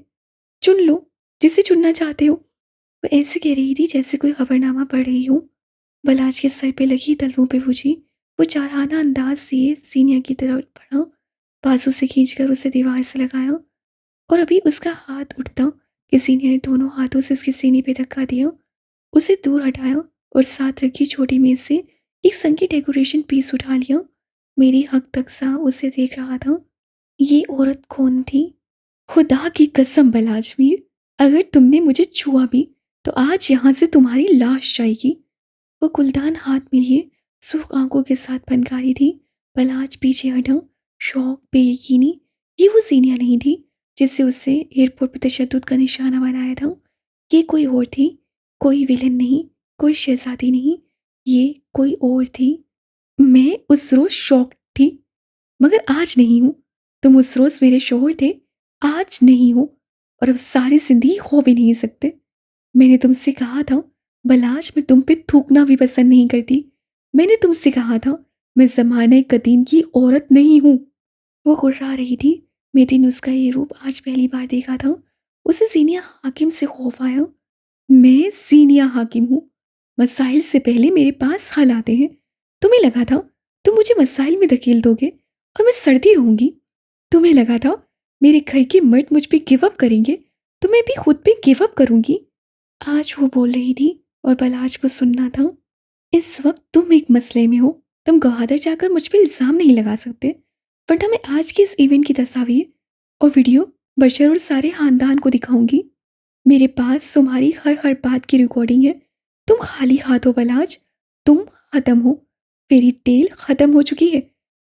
चुन लो जिसे चुनना चाहते हो। वो ऐसे कह रही थी जैसे कोई खबरनामा पढ़ रही हो। बलाज के सर पे लगी तलवों पे पूछी। वो चाराना अंदाज से सीनिया की तरफ बढ़ा, बाजू से खींचकर उसे दीवार से लगाया। और अभी उसका हाथ उठता कि सीनिया ने दोनों हाथों से उसके सीने पे धक्का दिया, उसे दूर हटाया और साथ रखी छोटी मेज से एक संगीत डेकोरेशन पीस उठा लिया। मेरी हक तक सा उसे देख रहा था। ये औरत कौन थी? खुदा की कसम बलाजमीर, अगर तुमने मुझे छुआ भी तो आज यहाँ से तुम्हारी लाश जाएगी। वो गुलदान हाथ में लिए सुर्ख आंखों के साथ फनकारी थी। बलाज पीछे हटा, शौक, बेयकीनी, ये वो ज़ीनिया नहीं थी जिससे उसे एयरपोर्ट पर तशद्दुद का निशाना बनाया था। ये कोई और थी, कोई विलेन नहीं, कोई शहज़ादी नहीं, ये कोई और थी। मैं उस रोज़ शॉक्ड थी, मगर आज नहीं हूँ। तुम उस रोज़ मेरे शौहर थे, आज नहीं हो और अब सारी ज़िंदगी हो भी नहीं सकते। मैंने तुमसे कहा था, बलाश मैं तुम पे थूकना भी पसंद नहीं करती। मैंने तुमसे कहा था, मैं ज़माने कदीम की औरत नहीं हूँ। वो घुर्रा रही थी। मेरी ने उसका ये रूप आज पहली बार देखा था। उसे ज़ीनिया हाकिम से खौफ आया। मैं ज़ीनिया हाकिम हूँ। मसाइल से पहले मेरे पास हल आते हैं। तुम्हें लगा था तुम मुझे मसाइल में धकेल दोगे और मैं सड़ती रहूंगी। तुम्हें लगा था मेरे घर के मर्द मुझ पे गिव अप करेंगे तो मैं भी खुद पे गिव अप करूंगी। आज वो बोल रही थी और बलाज को सुनना था। इस वक्त तुम एक मसले में हो। तुम गवादर जाकर मुझ पे इल्ज़ाम नहीं लगा सकते, वरना मैं आज के इस इवेंट की तस्वीर और वीडियो बशर और सारे खानदान को दिखाऊंगी। मेरे पास तुम्हारी हर हर बात की रिकॉर्डिंग है। तुम खाली हाथ हो बलाज। तुम खत्म हो। फेरी टेल खत्म हो चुकी है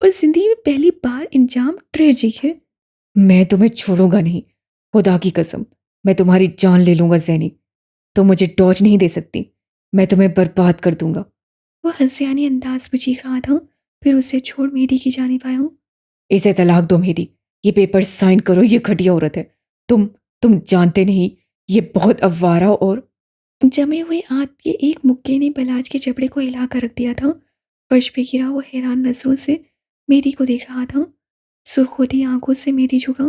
और जिंदगी में पहली बार इंजाम ट्रेजिक है। मैं तुम्हें छोड़ूंगा नहीं, खुदा की कसम। मैं तुम्हारी जान ले लूंगा जैनी। तुम मुझे डॉज नहीं दे सकती। मैं तुम्हें बर्बाद कर दूंगा। वह हंसियानी अंदाज में चीख रहा था। फिर उसे छोड़ मेरी की जानिब आया। इसे तलाक दो मेरी। ये पेपर साइन करो, ये घटिया औरत है। तुम जानते नहीं, ये बहुत अवारा और जमे हुए आंत के एक मुक्के ने बलाज के जबड़े को हिला कर रख दिया था। फर्श पे गिरा वो हैरान नजरों से मेरी को देख रहा था। सुर्खोती आंखों से मेरी झुका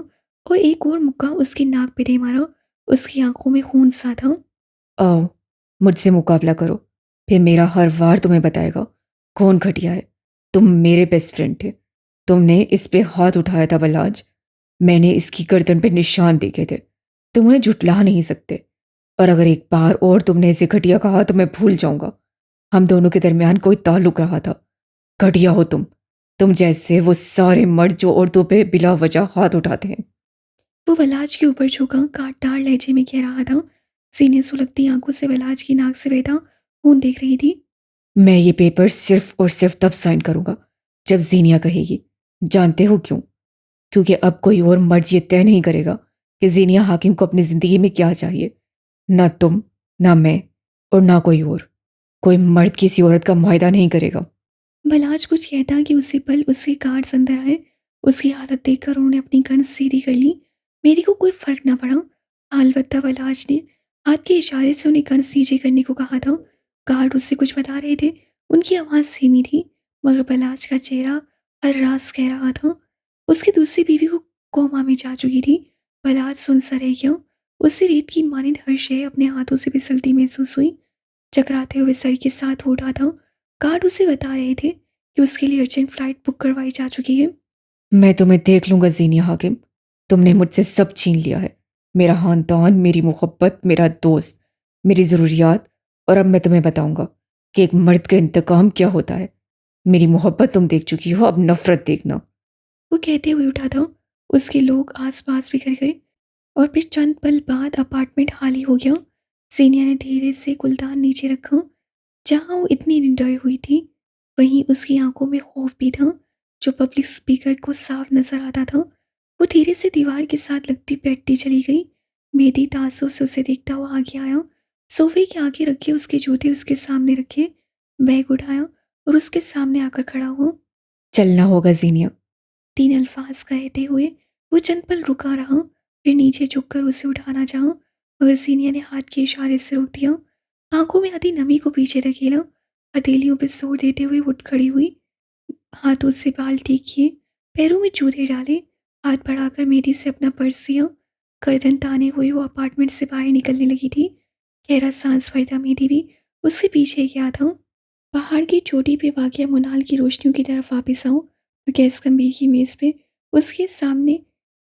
और एक और मुक्का उसकी नाक पे दे मारा। उसकी आंखों में खून सा था। आओ, मुझसे मुकाबला करो। फिर मेरा हर वार तुम्हें बताएगा कौन घटिया है। तुम मेरे बेस्ट फ्रेंड थे। तुमने इस पे हाथ उठाया था बलाज। मैंने इसकी गर्दन पे निशान देखे थे। तुम उन्हें झुटला नहीं सकते। और अगर एक बार और तुमने इसे घटिया कहा तो मैं भूल जाऊंगा हम दोनों के दरमियान कोई ताल्लुक रहा था। घटिया हो तुम जैसे वो सारे मर्द जो औरतों पे बिला वजह हाथ उठाते हैं। वो बलाज के ऊपर झुका कांटदार लहजे में कह रहा था। सीने सुलगती आंखों से बलाज की नाक से बहता खून देख रही थी। मैं ये पेपर सिर्फ और सिर्फ तब साइन करूंगा जब जीनिया कहेगी। जानते हो क्यों? क्योंकि अब कोई और मर्ज ये तय नहीं करेगा कि जीनिया हाकिम को अपनी जिंदगी में क्या चाहिए। ना तुम, ना मैं, और ना कोई और। कोई मर्द किसी औरत का मुआहदा नहीं करेगा। बलाज कुछ कहता कि उसी पल उसके गार्ड्स अंदर आए। उसकी हालत देखकर उन्होंने अपनी गन सीधी कर ली। मेरी को कोई फर्क ना पड़ा। अलबत्ता बलाज ने हाथ के इशारे से उन्हें गन सीजे करने को कहा था। गार्ड उससे कुछ बता रहे थे। उनकी आवाज़ धीमी थी, मगर बलाज का चेहरा हर राज कह रहा था। उसकी दूसरी बीवी को कोमा में जा चुकी थी। बलाज सुन सा रह गया। उसे रेत की मानिंद हर शय अपने हाथों से फिसलती महसूस हुई। चकराते हुए सर के साथ हो उठा था। गार्ड उसे बता रहे थे कि उसके लिए अर्जेंट फ्लाइट बुक करवाई जा चुकी है। मैं तुम्हें देख लूंगा जीनिया हाकिम। तुमने मुझसे सब छीन लिया है। मेरा खानदान, मेरी मोहब्बत, मेरा दोस्त, मेरी ज़रूरियात। और अब मैं तुम्हें बताऊंगा कि एक मर्द का इंतकाम क्या होता है। मेरी मोहब्बत तुम देख चुकी हो, अब नफरत देखना। वो कहते हुए उठा था। उसके लोग आसपास बिखर गए और फिर चंद पल बाद अपार्टमेंट खाली हो गया। सीनिया ने धीरे से गुलदान नीचे रखा। जहाँ वो इतनी निडर हुई थी, वहीं उसकी आंखों में खौफ भी था जो पब्लिक स्पीकर को साफ नजर आता था। वो धीरे से दीवार के साथ लगती बैठती चली गई। मेहदी तासुब से उसे देखता हुआ आगे आया। सोफे के आगे रखे उसके जूते उसके सामने रखे। बैग उठाया और उसके सामने आकर खड़ा हुआ। चलना होगा जीनिया। 3 अल्फाज कहते हुए वो चंद पल रुका रहा। फिर नीचे झुककर उसे उठाना चाहा, मगर सीनिया ने हाथ के इशारे से रोक दिया। आंखों में आधी नमी को पीछे धकेला। हथेलियों पर जोर देते हुए उठ खड़ी हुई। हाथों से बाल ठीक किए, पैरों में जूते डाले, हाथ बढ़ाकर मेरी से अपना पर्स लिया। गर्दन ताने हुए वो अपार्टमेंट से बाहर निकलने लगी थी। गहरा सांस भरता मेरी भी उसके पीछे गया था। पहाड़ की चोटी पे वाक़या मुनाल की रोशनियों की तरफ वापस आऊं तो गैस गंभीर की मेज़ पे उसके सामने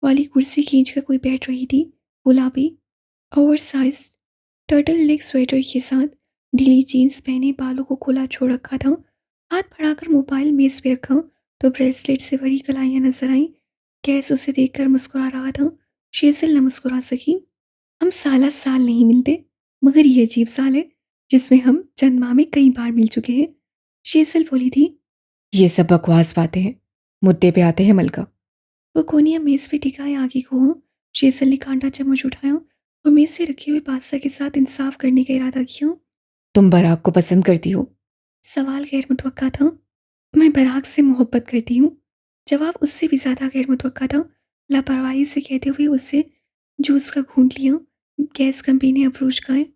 वाली कुर्सी खींच कर कोई बैठ रही थी। गुलाबी over size turtle neck sweater के साथ ढीली जीन्स पहने, बालों को खुला छोड़ रखा था। हाथ बढ़ाकर मोबाइल मेज़ पे रखा तो ब्रेसलेट से भरी कलाइयाँ नजर आईं। गैस उसे देखकर मुस्कुरा रहा था। शेज़ल न मुस्कुरा सकी। हम साला साल नहीं मिलते, मगर ये अजीब साल है जिसमें हम चंद माह में कई बार मिल चुके हैं। शेज़ल बोली थी। ये सब बकवास बातें हैं। मुद्दे पे आते हैं मलका। वो कोनिया मेज़ पे टिकाए आगे को हो। शेज़ल ने कांटा चम्मच उठाया और मेज़ पे रखे हुए पास्ता के साथ इंसाफ करने का इरादा किया। तुम बराक को पसंद करती हो? सवाल गैर मुतवक्का था। मैं बराक से मोहब्बत करती हूँ। जवाब उससे भी ज़्यादा गैर मुतवक्का था। लापरवाही से कहते हुए उससे जूस का घूंट लिया। गैस कंपनी ने अप्रोच का है।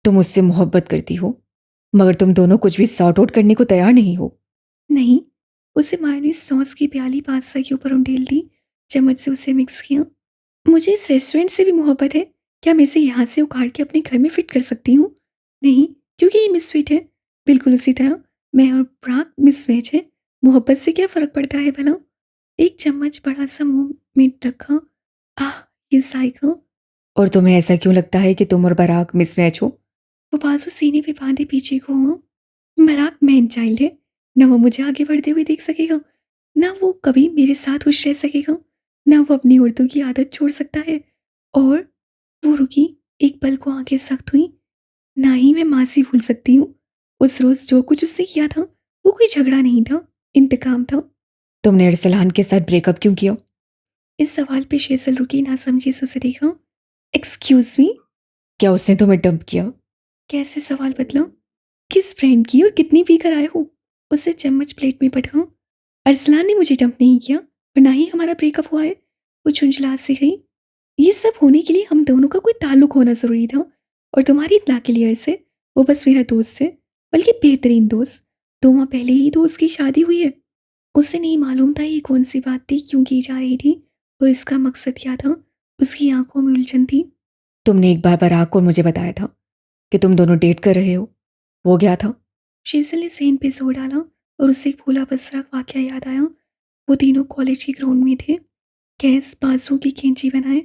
तुम उससे मोहब्बत करती हो, मगर तुम दोनों कुछ भी सॉर्ट आउट करने को तैयार नहीं हो। नहीं। उसे मायोनीज सॉस की प्याली पास्ता के ऊपर उंडेल दी। चम्मच से उसे मिक्स किया। मुझे इस रेस्टोरेंट से भी मोहब्बत है। क्या मैं इसे यहाँ से उखाड़ के अपने घर में फिट कर सकती हूँ? नहीं, क्योंकि ये मिसफिट है। बिल्कुल उसी तरह मैं और प्राग मिसमैच है। मोहब्बत से क्या फ़र्क पड़ता है भला? एक चम्मच बड़ा-सा मुँह में रखा। आह! ये जायका। और तुम्हें ऐसा क्यों लगता है कि तुम और बराक मिसमैच हो? वो बाजू सीने पे बाँधे पीछे को हुआ। बराक मैन चाइल्ड है। ना वो मुझे आगे बढ़ते हुए देख सकेगा, ना वो कभी मेरे साथ खुश रह सकेगा, ना वो अपनी औरतों की आदत छोड़ सकता है। और वो रुकी, एक पल को आंखें सख्त हुई। ना ही मैं मासी भूल सकती हूँ। उस रोज़ जो कुछ उससे किया था, वो कोई झगड़ा नहीं था, इंतकाम था। तुमने अरसलान के साथ ब्रेकअप क्यों किया? इस सवाल पे शेज़ल रुकी, ना समझी से उसे देखा। Excuse me? क्या उसने तुम्हें डंप किया? कैसे सवाल बदला? किस फ्रेंड की और कितनी पीकर आए हो? उसे चम्मच प्लेट में पटका। अरसलान ने मुझे डंप नहीं किया और ना ही हमारा ब्रेकअप हुआ है। वो झुंझला सी गई। ये सब होने के लिए हम दोनों का कोई ताल्लुक होना ज़रूरी था। और तुम्हारी इतना क्लियर से वो बस मेरा दोस्त है, बल्कि बेहतरीन दोस्त। 2 माह पहले ही तो उसकी शादी हुई है। उसे नहीं मालूम था ये कौन सी बात थी, क्यों की जा रही थी और इसका मकसद क्या था। उसकी आंखों में उलझन थी। तुमने एक बार बराक को मुझे बताया था कि तुम दोनों डेट कर रहे हो। वो क्या था? शेजल ने सेन पे जोर डाला और उसे एक भूला बसरा वाकया याद आया। वो तीनों कॉलेज के ग्राउंड में थे। गैस बाजू की कैंची बनाए,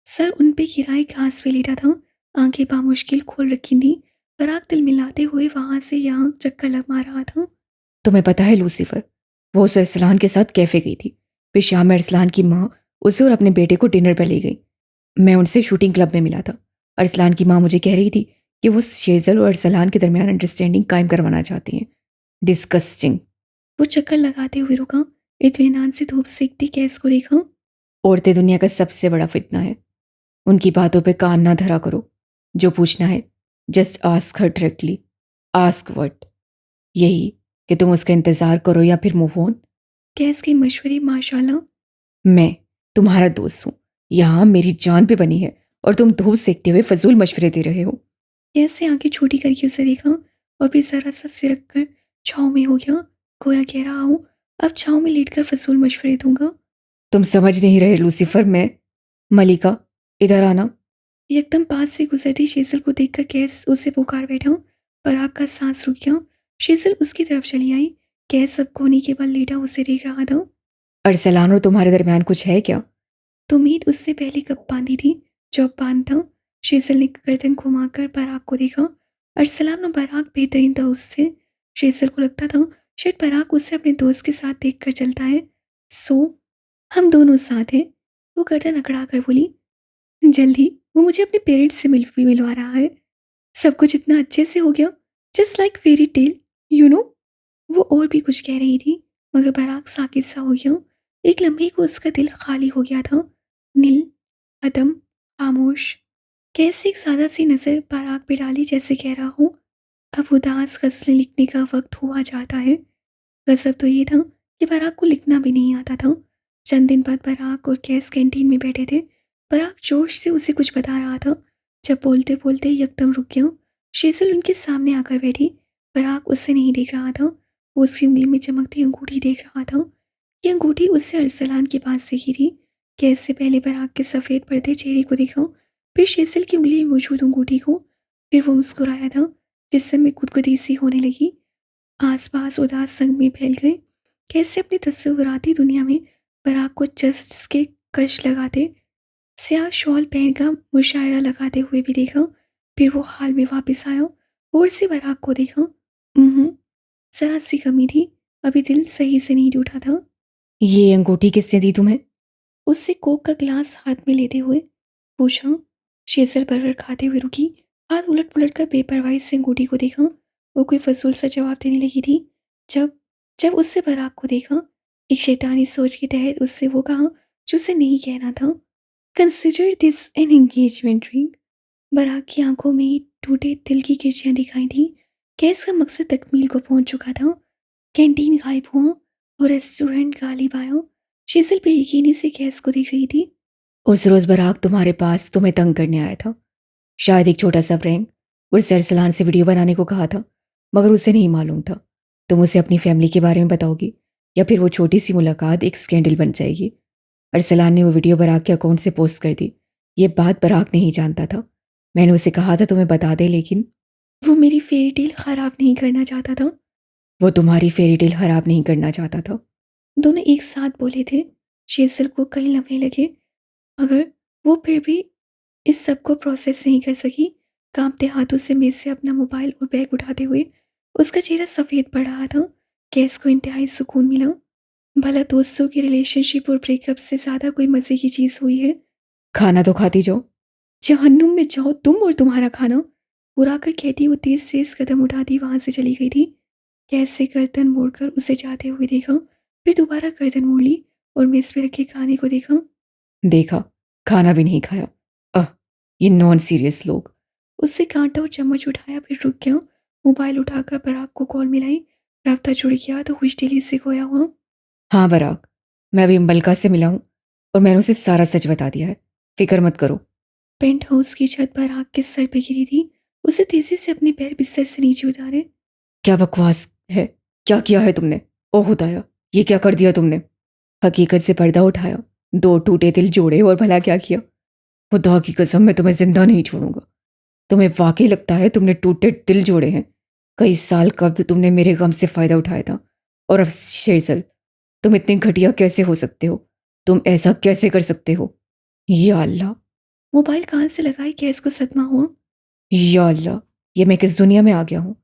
सर उन पे गिराए घास पे लेटा था। आंखें बामुश्किल खोल रखी थी। पराग दिल मिलाते हुए वहां से यहाँ चक्कर लग मार रहा था। तुम्हें पता है लूसीफर, वो उस अरसलान के साथ कैफे गई थी। फिर शाम में अरसलान की माँ उसे और अपने बेटे को डिनर पर ले गई। मैं उनसे शूटिंग क्लब में मिला था। अरसलान की माँ मुझे कह रही थी कि वो शेजल और अरसलान के दरमियान अंडरस्टैंडिंग कायम करवाना चाहती हैं। डिस्कस्टिंग। वो चक्कर लगाते हुए रुका। इत्मीनान से धूप सेकती गैस को देखा। औरतें दुनिया का सबसे बड़ा फितना है। उनकी बातों पे कान ना धरा करो। जो पूछना है just ask her directly. Ask what? यही कि तुम उसका इंतजार करो या फिर मूव ऑन। गैस के मशवरे माशाल्लाह। मैं तुम्हारा दोस्त हूँ, यहाँ मेरी जान पे बनी है, और तुम धूप सेकते हुए फजूल मशवरे दे रहे हो। गैस से आंखें छोटी करके उसे देखा और फिर जरा सा सिरक कर छाँव में हो गया। गोया कह रहा हूँ, अब छाँव में लेटकर फजूल मशवरे दूंगा। तुम समझ नहीं रहे लूसीफर। मैं मलिका, इधर आना। एकदम पास से गुजरती शेजल को देखकर गैस उसे पुकार बैठा। पराग का सांस रुक गया। शेजल उसकी तरफ चली आई। गैस अब कोने के बल लेटा उसे देख रहा था। अरसलान और तुम्हारे दरमियान कुछ है क्या? तुमीद उससे पहले कब बांधी थी, जब बांध था। शेजल ने गर्दन घुमाकर पराग को देखा। अरसलान और पराग बेहतरीन दोस्त थे। शेजल को लगता था शायद पराग उसे अपने दोस्त के साथ देखकर चलता है। सो हम दोनों साथ हैं। वो गर्दन अकड़ा कर बोली। जल्दी वो मुझे अपने पेरेंट्स से मिलवा रहा है। सब कुछ इतना अच्छे से हो गया, just like fairy tale, you know. वो और भी कुछ कह रही थी, मगर पराग साकित सा हो गया। एक लम्हे को उसका दिल खाली हो गया था। नील, अदम, खामोश। कैसे एक सादा सी नजर पराग पे डाली, जैसे कह रहा हूँ अब उदास गज़लें लिखने का वक्त हुआ जाता है। गजब तो ये था कि पराग को लिखना भी नहीं आता था। चंद दिन बाद पराग और कैस कैंटीन में बैठे थे। पराग जोश से उसे कुछ बता रहा था, जब बोलते बोलते यकदम रुक गया। शेजल उनके सामने आकर बैठी। पराग उससे नहीं देख रहा था, वो उसकी उंगली में चमकती अंगूठी देख रहा था। ये अंगूठी उससे अरसलान के पास सीखी थी। कैस से पहले पराग के सफ़ेद पर्दे चेहरे को देखा, फिर शेजल की उंगली में मौजूद अंगूठी को। फिर वो मुस्कुराया था, जिससे मैं खुदकुदी सी होने लगी। आसपास उदास संग में फैल गए। कैसे अपनी तस्वुराती दुनिया में पराग को चस के कश लगाते, स्याह शॉल पहनकर मुशायरा लगाते हुए भी देखा। फिर वो हाल में वापस आया और से पराग को देखा। जरा सी कमी थी, अभी दिल सही से नहीं टूटा था। ये अंगूठी किसने दी तुम्हें? उससे कोक का ग्लास हाथ में लेते हुए पूछा। शेजल बर्गर खाते हुए रुकी, हाथ उलट पुलट कर बेपरवाही से अंगूठी को देखा। वो कोई फजूल सा जवाब देने लगी थी, जब जब उससे बराक को देखा। एक शैतानी सोच के तहत उससे वो कहा, जो उसे नहीं कहना था। Consider this an engagement ring. Barack की आंखों में टूटे दिल की किरचियां दिखाई दी। कैस का मकसद तकमील को पहुंच चुका था। कैंटीन गायब हुआ और रेस्टोरेंट गालिब आया। शेजल बेयकीनी से कैस को देख रही थी। उस रोज बराक तुम्हारे पास तुम्हें तंग करने आया था, शायद एक छोटा सा प्रैंक। उसे अरसलान से वीडियो बनाने को कहा था, मगर उसे नहीं मालूम था तुम उसे अपनी फैमिली के बारे में बताओगी या फिर वो छोटी सी मुलाकात एक स्कैंडल बन जाएगी। अरसलान ने वो वीडियो बराक के अकाउंट से पोस्ट कर दी। ये बात बराक नहीं जानता था। मैंने उसे कहा था तुम्हें बता दे, लेकिन वो मेरी फेरी टेल खराब नहीं करना चाहता था। वो तुम्हारी फेरी टेल खराब नहीं करना चाहता था। दोनों एक साथ बोले थे। शेजल को कई लम्हे लगे, मगर वो फिर भी इस सब को प्रोसेस नहीं कर सकी। कांपते हाथों से मेज से अपना मोबाइल और बैग उठाते हुए उसका चेहरा सफ़ेद पड़ रहा था। कैस को इंतहाई सुकून मिला। भला दोस्तों की रिलेशनशिप और ब्रेकअप से ज़्यादा कोई मज़े की चीज़ हुई है? खाना तो खाती जाओ। जहन्नुम में जाओ तुम और तुम्हारा खाना। बुरा कर कहती वो तेज तेज कदम उठाती वहां से चली गई थी। कैसे गर्दन मोड़कर उसे जाते हुए देखा, फिर दोबारा गर्दन मोड़ ली और मेज पे रखे खाने को देखा। देखा, खाना भी नहीं खाया। अह, ये नॉन सीरियस लोग। उससे कांटा और चम्मच उठाया, फिर रुक गया। मोबाइल उठाकर बराक को कॉल मिलाई। रास्ता जुड़ गया तो खुश दिली से खोया हुआ। हाँ बराक, मैं अभी मलका से मिला हूँ और मैंने उसे सारा सच बता दिया है। फिक्र मत करो। पेंट हाउस की छत बराक के सर पे गिरी थी। उसे तेजी से अपने पैर बिस्तर से नीचे उतारे। क्या बकवास है? क्या किया है तुमने? ओह खुदाया, ये क्या कर दिया तुमने? हकीकत से पर्दा उठाया, दो टूटे दिल जोड़े और भला क्या किया? खुदा की कसम, मैं तुम्हें जिंदा नहीं छोड़ूंगा। तुम्हें वाकई लगता है तुमने टूटे दिल जोड़े हैं? कई साल कब तुमने मेरे गम से फायदा उठाया था, और अब शेजल, तुम इतने घटिया कैसे हो सकते हो? तुम ऐसा कैसे कर सकते हो? या अल्लाह, मोबाइल कान से लगाई। कैस को सदमा हुआ। या अल्लाह, ये मैं किस दुनिया में आ गया हूँ?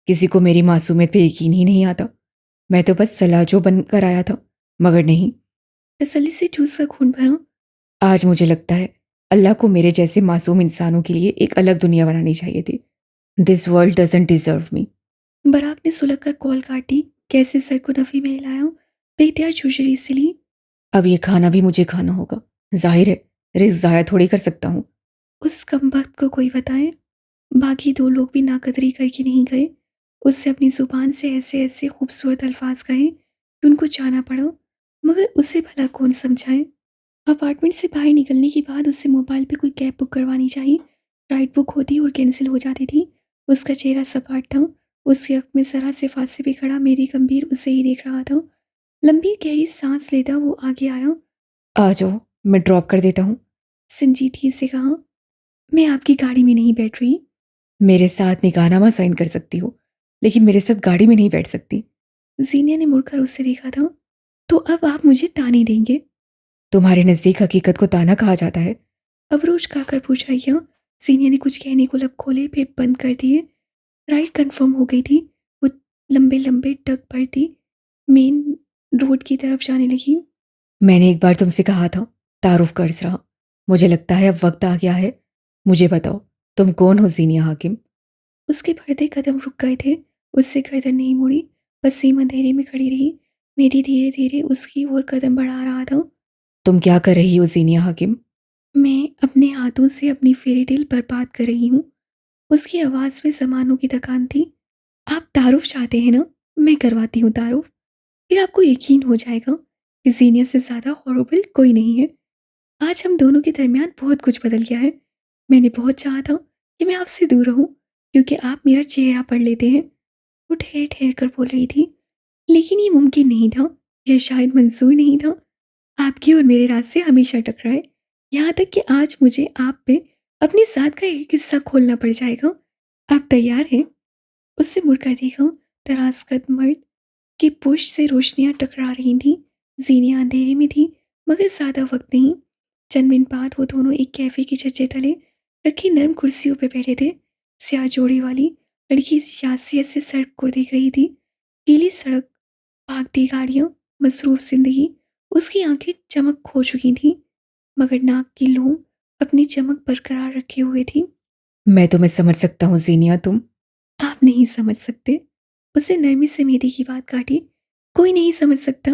किसी को मेरी मासूमियत पे यकीन ही नहीं आता। मैं तो बस सलाजो बनकर आया था, मगर नहीं। तसल्ली से जूस का खून भरा। आज मुझे लगता है अल्लाह को मेरे जैसे मासूम इंसानों के लिए एक अलग दुनिया बनानी चाहिए थी। This world doesn't deserve me. Barack ने सुलग कर कॉल काटी। कैसे सर को नफी में हिलाया, बेहतियात छुरछुरी से ली। अब ये खाना भी मुझे खाना होगा। जाहिर है, रिस्क ज़ाया थोड़ी कर सकता हूँ। उस कमबख्त को कोई बताए। बाकी दो लोग भी नाकदरी करके नहीं गए। उससे अपनी जुबान से ऐसे ऐसे खूबसूरत अल्फाज कहे कि उनको जाना पड़ा, मगर उसे भला कौन समझाए। अपार्टमेंट से बाहर निकलने के बाद उससे मोबाइल पे कोई कैब बुक करवानी चाहिए। राइड बुक होती और कैंसिल हो जाती थी। उसका चेहरा सपाट था। उसकी आंख में जरा से फांसे पे खड़ा मेरी गंभीर उसे ही देख रहा था। लंबी गहरी सांस लेता वो आगे आया। आ जाओ, मैं ड्रॉप कर देता हूँ। संजीदगी से कहा, मैं आपकी गाड़ी में नहीं बैठ रही। मेरे साथ निकाहनामा साइन कर सकती हो, लेकिन मेरे साथ गाड़ी में नहीं बैठ सकती। जीनिया ने मुड़कर उसे देखा था। तो अब आप मुझे ताने देंगे? तुम्हारे नज़दीक हकीकत को ताना कहा जाता है। अबरोज खाकर पूछा क्या। जीनिया ने कुछ कहने को लब खोले, फिर बंद कर दिए। राइड कंफर्म हो गई थी। वो लंबे लंबे टक भरती मेन रोड की तरफ जाने लगी। मैंने एक बार तुमसे कहा था, तारुफ कर्ज रहा। मुझे लगता है अब वक्त आ गया है। मुझे बताओ, तुम कौन हो जीनिया हाकिम? उसके बढ़ते कदम रुक गए थे। उससे गर्दन नहीं मुड़ी, बस सीम अंधेरे में खड़ी रही। मेरी धीरे धीरे उसकी ओर कदम बढ़ा रहा था। तुम क्या कर रही हो जीनिया हाकिम? मैं अपने हाथों से अपनी फेरी टेल बर्बाद कर रही हूँ। उसकी आवाज़ में जमानों की थकान थी। आप तारुफ चाहते हैं ना? मैं करवाती हूँ तारुफ। फिर आपको यकीन हो जाएगा कि जीनिया से ज़्यादा हॉरिबल कोई नहीं है। आज हम दोनों के दरमियान बहुत कुछ बदल गया है। मैंने बहुत चाहा था कि मैं आपसे दूर रहूं, क्योंकि आप मेरा चेहरा पढ़ लेते हैं। वो ठहर ठहर कर बोल रही थी। लेकिन ये मुमकिन नहीं था, यह शायद मंजूर नहीं था। आपकी और मेरे रास्ते हमेशा टकराए, यहाँ तक कि आज मुझे आप पे अपनी साथ का एक किस्सा खोलना पड़ जाएगा। आप तैयार हैं? उससे मुड़कर देखा। तरास कद मर्द की पुश से रोशनियां टकरा रही थीं। जीनिया अंधेरे में थी, मगर ज़्यादा वक्त नहीं। चंद मिनट बाद वो दोनों एक कैफे के छज्जे तले रखी नरम कुर्सियों पे बैठे थे। स्याह जोड़ी वाली लड़की यासियत से सड़क को देख रही थी। गीली सड़क, भागती गाड़ियां, मसरूफ जिंदगी। उसकी आंखें चमक खो चुकी थीं, मगर नाक की लूम अपनी चमक बरकरार रखे हुए थी। मैं तुम्हें समझ सकता हूँ जीनिया। तुम आप नहीं समझ सकते। उसे नरमी से मेहदी की बात काटी। कोई नहीं समझ सकता।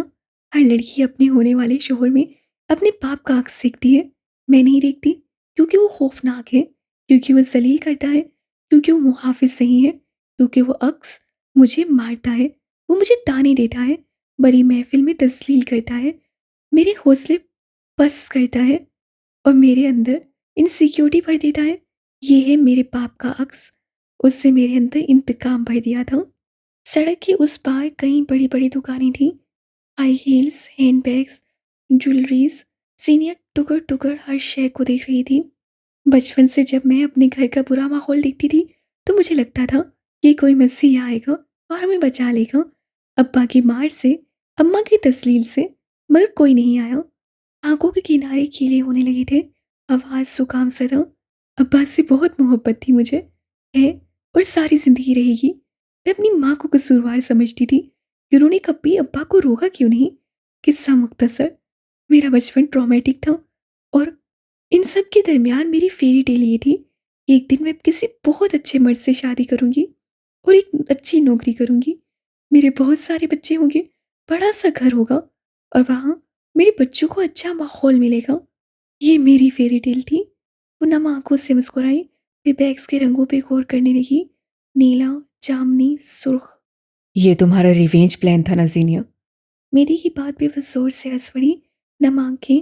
हर लड़की अपने होने वाले शोहर में अपने पाप का अक्स देखती है, मैं नहीं देखती, क्योंकि वो खौफनाक है, क्योंकि वो ज़लील करता है, क्योंकि वो मुहाफ़िज़ नहीं है, क्योंकि वो अक्स मुझे मारता है, वो मुझे ताने देता है, बड़ी महफ़िल में तज़लील करता है, मेरे हौसले पस्त करता है और मेरे अंदर इनसिक्योरिटी भर देता है। ये है मेरे पाप का अक्स, उससे मेरे अंदर इंतकाम भर दिया था। सड़क के उस पार कई बड़ी-बड़ी दुकानें थीं, high heels, handbags, jewelleries, senior टुकर-टुकर हर शय को देख रही थी। बचपन से जब मैं अपने घर का बुरा माहौल देखती थी, तो मुझे लगता था कि कोई मसीहा आएगा और हमें बचा लेगा। अब्बा की मार से, अम्मा की तस्लील से, मगर कोई नहीं आया। आंखों के किनारे गीले होने लगे थे, आवाज़ जुकाम सा था। अब्बा से बहुत मोहब्बत थी मुझे, है और सारी ज़िंदगी रहेगी। मैं अपनी माँ को कसूरवार समझती थी कि उन्होंने कभी अब्बा को रोका क्यों नहीं। किस्सा मुख्तसर, मेरा बचपन ट्रॉमेटिक था और इन सब के दरमियान मेरी फेरी टेल ये थी कि एक दिन मैं किसी बहुत अच्छे मर्द से शादी करूँगी और एक अच्छी नौकरी करूँगी। मेरे बहुत सारे बच्चे होंगे, बड़ा-सा घर होगा और वहाँ मेरे बच्चों को अच्छा माहौल मिलेगा। ये मेरी फेरी टेल थी। वो नम आँखों से मुस्कुराई, फिर बैग्स के रंगों पे गौर करने लगी। नीला, जामुनी, सुर्ख। ये तुम्हारा रिवेंज प्लान था ना ज़ीनिया? मेरी की बात पे वो ज़ोर से हँस पड़ी। नम आँखें,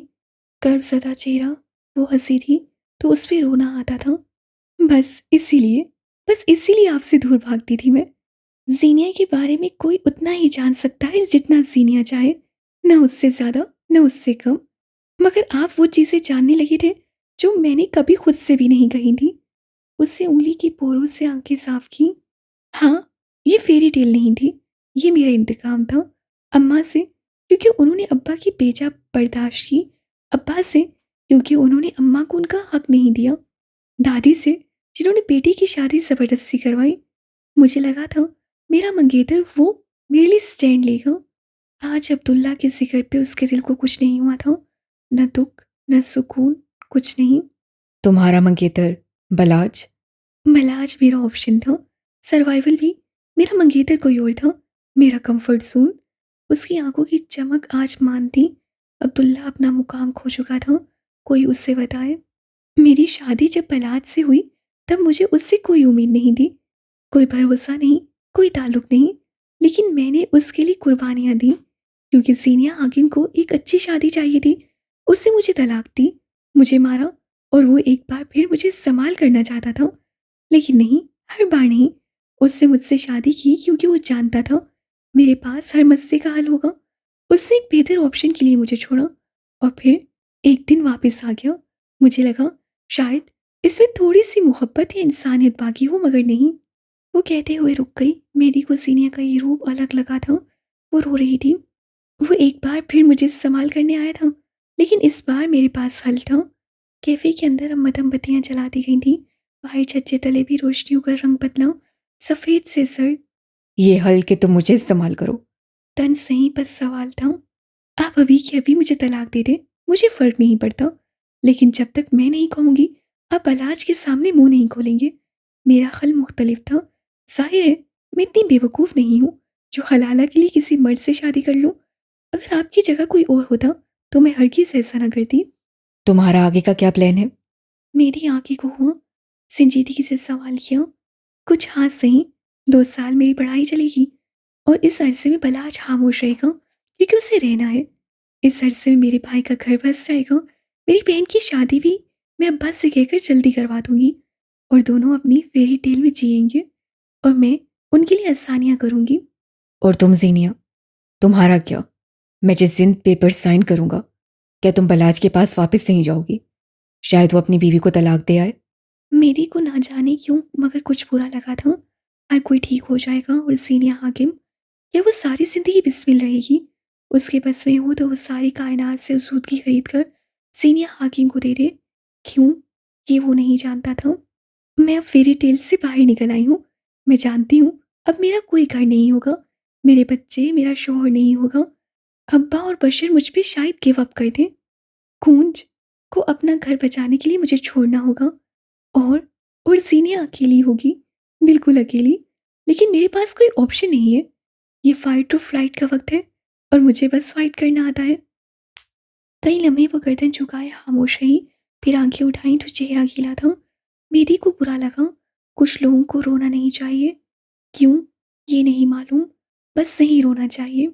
कर्वज़दा चेहरा, वो हँसी थी तो उस पे रोना आता था। बस इसीलिए आपसे दूर भागती थी मैं। ज़ीनिया के बारे में कोई उतना ही जान सकता है जितना ज़ीनिया चाहे, ना उससे ज़्यादा, ना उससे कम। मगर आप वो चीज़ें जानने लगे थे जो मैंने कभी खुद से भी नहीं कही थी। उससे उँगली की पोरों से आंखें साफ की। हाँ, ये फेरी टेल नहीं थी, ये मेरा इंतकाम था। अम्मा से, क्योंकि उन्होंने अब्बा की बेजा बर्दाश्त की। अब्बा से, क्योंकि उन्होंने अम्मा को उनका हक नहीं दिया। दादी से, जिन्होंने बेटी की शादी ज़बरदस्ती करवाई। मुझे लगा था मेरा मंगेतर वो मेरे लिए स्टैंड लेगा। आज अब्दुल्ला के ज़िक्र पे उसके दिल को कुछ नहीं हुआ था। न दुःख, न सुकून, कुछ नहीं। तुम्हारा मंगेतर बलाज? मलाज मेरा ऑप्शन था, सर्वाइवल भी। मेरा मंगेतर कोई और था, मेरा कंफर्ट ज़ोन। उसकी आंखों की चमक आज मान थी। अब्दुल्ला अपना मुकाम खो चुका था, कोई उससे बताए। मेरी शादी जब बलाज से हुई, तब मुझे उससे कोई उम्मीद नहीं थी, कोई भरोसा नहीं, कोई ताल्लुक नहीं। लेकिन मैंने उसके लिए कुर्बानियाँ दी, क्योंकि सीनिया हाकिम को एक अच्छी शादी चाहिए थी। उससे मुझे तलाक दी, मुझे मारा और वो एक बार फिर मुझे संभाल करना चाहता था। लेकिन नहीं, हर बार नहीं। उससे मुझसे शादी की क्योंकि वो जानता था मेरे पास हर मसले का हल होगा। उससे एक बेहतर ऑप्शन के लिए मुझे छोड़ा और फिर एक दिन वापस आ गया। मुझे लगा शायद इसमें थोड़ी-सी मोहब्बत या इंसानियत बाकी हो, मगर नहीं। वो कहते हुए रुक गई। मेरी को सीनिया का ये रूप अलग लगा था। वो रो रही थी। वो एक बार फिर मुझे संभाल करने आया था, लेकिन इस बार मेरे पास हल था। कैफ़े के अंदर अब मदमबत्तियाँ जला दी गई थीं। बाहर छज्जे तले भी रोशनियों का रंग बदला, सफ़ेद से सर्द। ये हल के तुम मुझे इस्तेमाल करो। तन सही बस सवाल था। आप अभी के अभी मुझे तलाक दे दें, मुझे फ़र्क नहीं पड़ता। लेकिन जब तक मैं नहीं कहूँगी, आप अलाज के सामने मुँह नहीं खोलेंगे। मेरा हल मुख्तलिफ था। ज़ाहिर है, मैं इतनी बेवकूफ़ नहीं हूँ, जो हलाला के लिए किसी मर्द से शादी कर लूँ। अगर आपकी जगह कोई और होता, तो मैं हरगिज़ ऐसा ना करती। तुम्हारा आगे का क्या प्लान है? मेरी आँखें को हुआ, संजीदगी से सवाल किया। कुछ हाँ सही, 2 साल मेरी पढ़ाई चलेगी और इस अरसे में बलाज खामोश रहेगा, क्योंकि उसे रहना है। इस अरसे में मेरे भाई का घर बस जाएगा, मेरी बहन की शादी भी मैं अब्बा से कहकर जल्दी करवा दूँगी और दोनों अपनी फेरी टेल में जिएँगे और मैं उनके लिए आसानियाँ करूँगी। और तुम ज़ीनिया, तुम्हारा क्या? मैं जिस दिन पेपर साइन करूँगा, क्या तुम बलाज के पास वापस नहीं जाओगी? शायद वो अपनी बीवी को तलाक दे आए। मेरी को ना जाने क्यों, मगर कुछ बुरा लगा था। हर कोई ठीक हो जाएगा और सीनिया हाकिम, या वो सारी ज़िंदगी बिस्मिल रहेगी। उसके बस में हो तो वो सारी कायनात से आसूदगी खरीद कर सीनिया हाकिम को दे दे। क्यों? ये वो नहीं जानता था। मैं अब फेरी टेल से बाहर निकल आई हूँ। मैं जानती हूँ अब मेरा कोई घर नहीं होगा, मेरे बच्चे, मेरा शौहर नहीं होगा। अब्बा और बशर मुझ पे शायद गिव अप कर दें। कूंज को अपना घर बचाने के लिए मुझे छोड़ना होगा और और ज़ीनिया अकेली होगी, बिल्कुल अकेली। लेकिन मेरे पास कोई ऑप्शन नहीं है। ये फ़ाइट और फ़्लाइट का वक़्त है और मुझे बस फ़ाइट करना आता है। कई लम्हे वो गर्दन झुकाए खामोश रही, फिर आंखें उठाई तो चेहरा गीला था। मेहदी को बुरा लगा। कुछ लोगों को रोना नहीं चाहिए, क्यों ये नहीं मालूम, बस नहीं रोना चाहिए।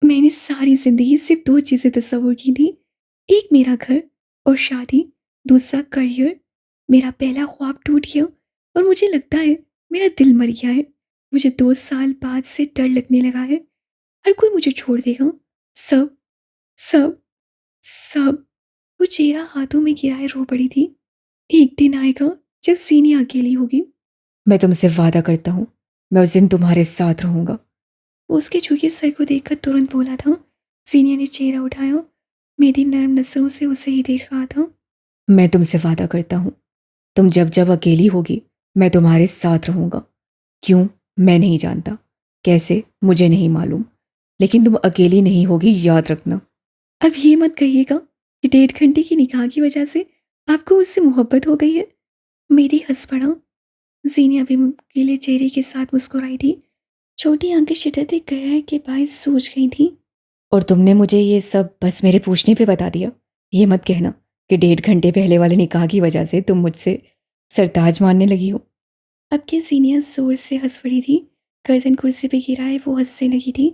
मैंने सारी जिंदगी सिर्फ दो चीज़ें तस्वुर की थी, एक मेरा घर और शादी, दूसरा करियर। मेरा पहला ख्वाब टूट गया और मुझे लगता है मेरा दिल मर गया है। मुझे 2 साल बाद से डर लगने लगा है, हर कोई मुझे छोड़ देगा। सब सब सब। वो चेहरा हाथों में गिराए रो पड़ी थी। एक दिन आएगा जब सीनी अकेली होगी। मैं तुमसे वादा करता हूँ, मैं उस दिन तुम्हारे साथ रहूंगा। वो उसके झुके सर को देखकर तुरंत बोला था। सीनिया ने चेहरा उठाया। मेरी नरम नजरों से उसे ही देख रहा था। मैं तुमसे वादा करता हूँ, तुम जब जब अकेली होगी मैं तुम्हारे साथ रहूंगा। क्यों, मैं नहीं जानता, कैसे, मुझे नहीं मालूम, लेकिन तुम अकेली नहीं होगी, याद रखना। अब ये मत कहिएगा कि 1.5 घंटे की निकाह की वजह से आपको उससे मोहब्बत हो गई है। मेरी हंस पड़ा। जीनिया भी गीले चेहरे के साथ मुस्कुराई थी। छोटी आंखें शिद्दत गहराई के बायस सूज गई थी। और तुमने मुझे ये सब बस मेरे पूछने पे बता दिया। ये मत कहना कि 1.5 घंटे पहले वाले निकाह की वजह से तुम मुझसे सरताज मानने लगी हो। अब के जीनिया जोर से हंस पड़ी थी। गर्दन कुर्सी पे गिराए वो हंसने लगी थी।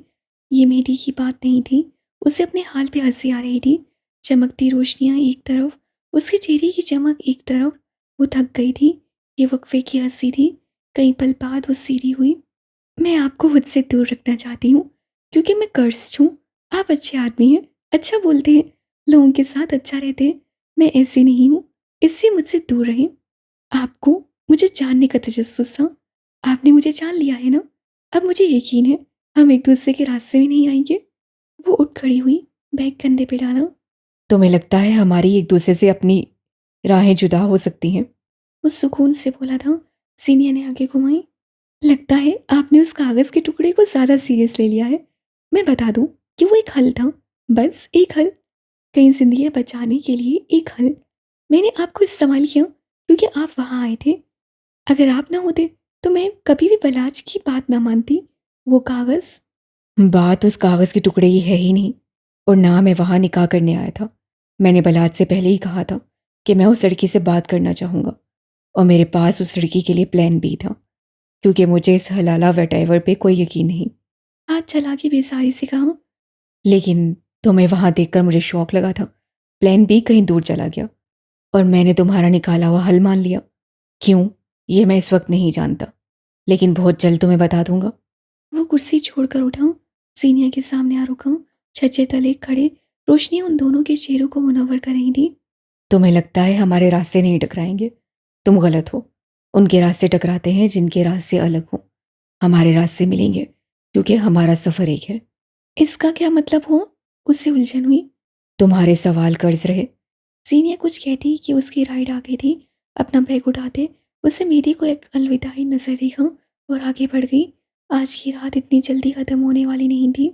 ये मेरी की बात नहीं थी, उसे अपने हाल पे हंसी आ रही थी। चमकती रोशनियां एक तरफ, उसके चेहरे की चमक एक तरफ। वो थक गई थी। ये वक्फे की हंसी थी। कई पल बाद वो सीधी हुई। मैं आपको खुद से दूर रखना चाहती हूँ, क्योंकि मैं कर्ज हूँ। आप अच्छे आदमी हैं, अच्छा बोलते हैं, लोगों के साथ अच्छा रहते हैं। मैं ऐसी नहीं हूँ, इससे मुझसे दूर रहें। आपको मुझे जानने का तजस्सुस था। आपने मुझे जान लिया है ना। अब मुझे यकीन है हम एक दूसरे के रास्ते में नहीं आएंगे। वो उठ खड़ी हुई, बैग कंधे पे डाला। तुम्हें लगता है हमारी एक दूसरे से अपनी राहें जुदा हो सकती हैं? वो सुकून से बोला था। सीनिया ने आगे घुमाई। लगता है आपने उस कागज के टुकड़े को ज्यादा सीरियस ले लिया है। मैं बता दूं कि वो एक हल था, बस एक हल। कई जिंदगियां बचाने के लिए एक हल। मैंने आपको इस्तेमाल किया क्योंकि आप वहां आए थे। अगर आप ना होते तो मैं कभी भी बलाज की बात ना मानती। वो कागज। बात उस कागज के टुकड़े की है ही नहीं, और ना मैं वहां निकाह करने आया था। मैंने बलात से पहले ही कहा था कि मैं उस लड़की से बात करना चाहूंगा, और मेरे पास उस लड़की के लिए प्लान बी था, क्योंकि मुझे इस हलाला वेटाइवर पे कोई यकीन नहीं। हाथ चला के बेसारी से कहा। लेकिन तुम्हें वहां देखकर मुझे शौक लगा था। प्लान बी कहीं दूर चला गया और मैंने तुम्हारा निकाला हुआ हल मान लिया। क्यों, ये मैं इस वक्त नहीं जानता, लेकिन बहुत जल्द तुम्हें बता दूंगा। वो कुर्सी छोड़कर उठा, सीनिया के सामने आ रुका। छज्जे तले खड़े रोशनी उन दोनों के चेहरों को मुनव्वर कर रही थी। तुम्हें लगता है हमारे रास्ते नहीं टकराएंगे? तुम गलत हो। उनके रास्ते टकराते हैं जिनके रास्ते अलग हों। हमारे रास्ते मिलेंगे, क्योंकि हमारा सफ़र एक है। इसका क्या मतलब हो? उससे उलझन हुई। तुम्हारे सवाल कर्ज रहे। सीनिया कुछ कहती कि उसकी राइड आ गई थी। अपना बैग उठाते उससे मेरी को एक अलविदाई नजर देखा और आगे बढ़ गई। आज की रात इतनी जल्दी खत्म होने वाली नहीं थी।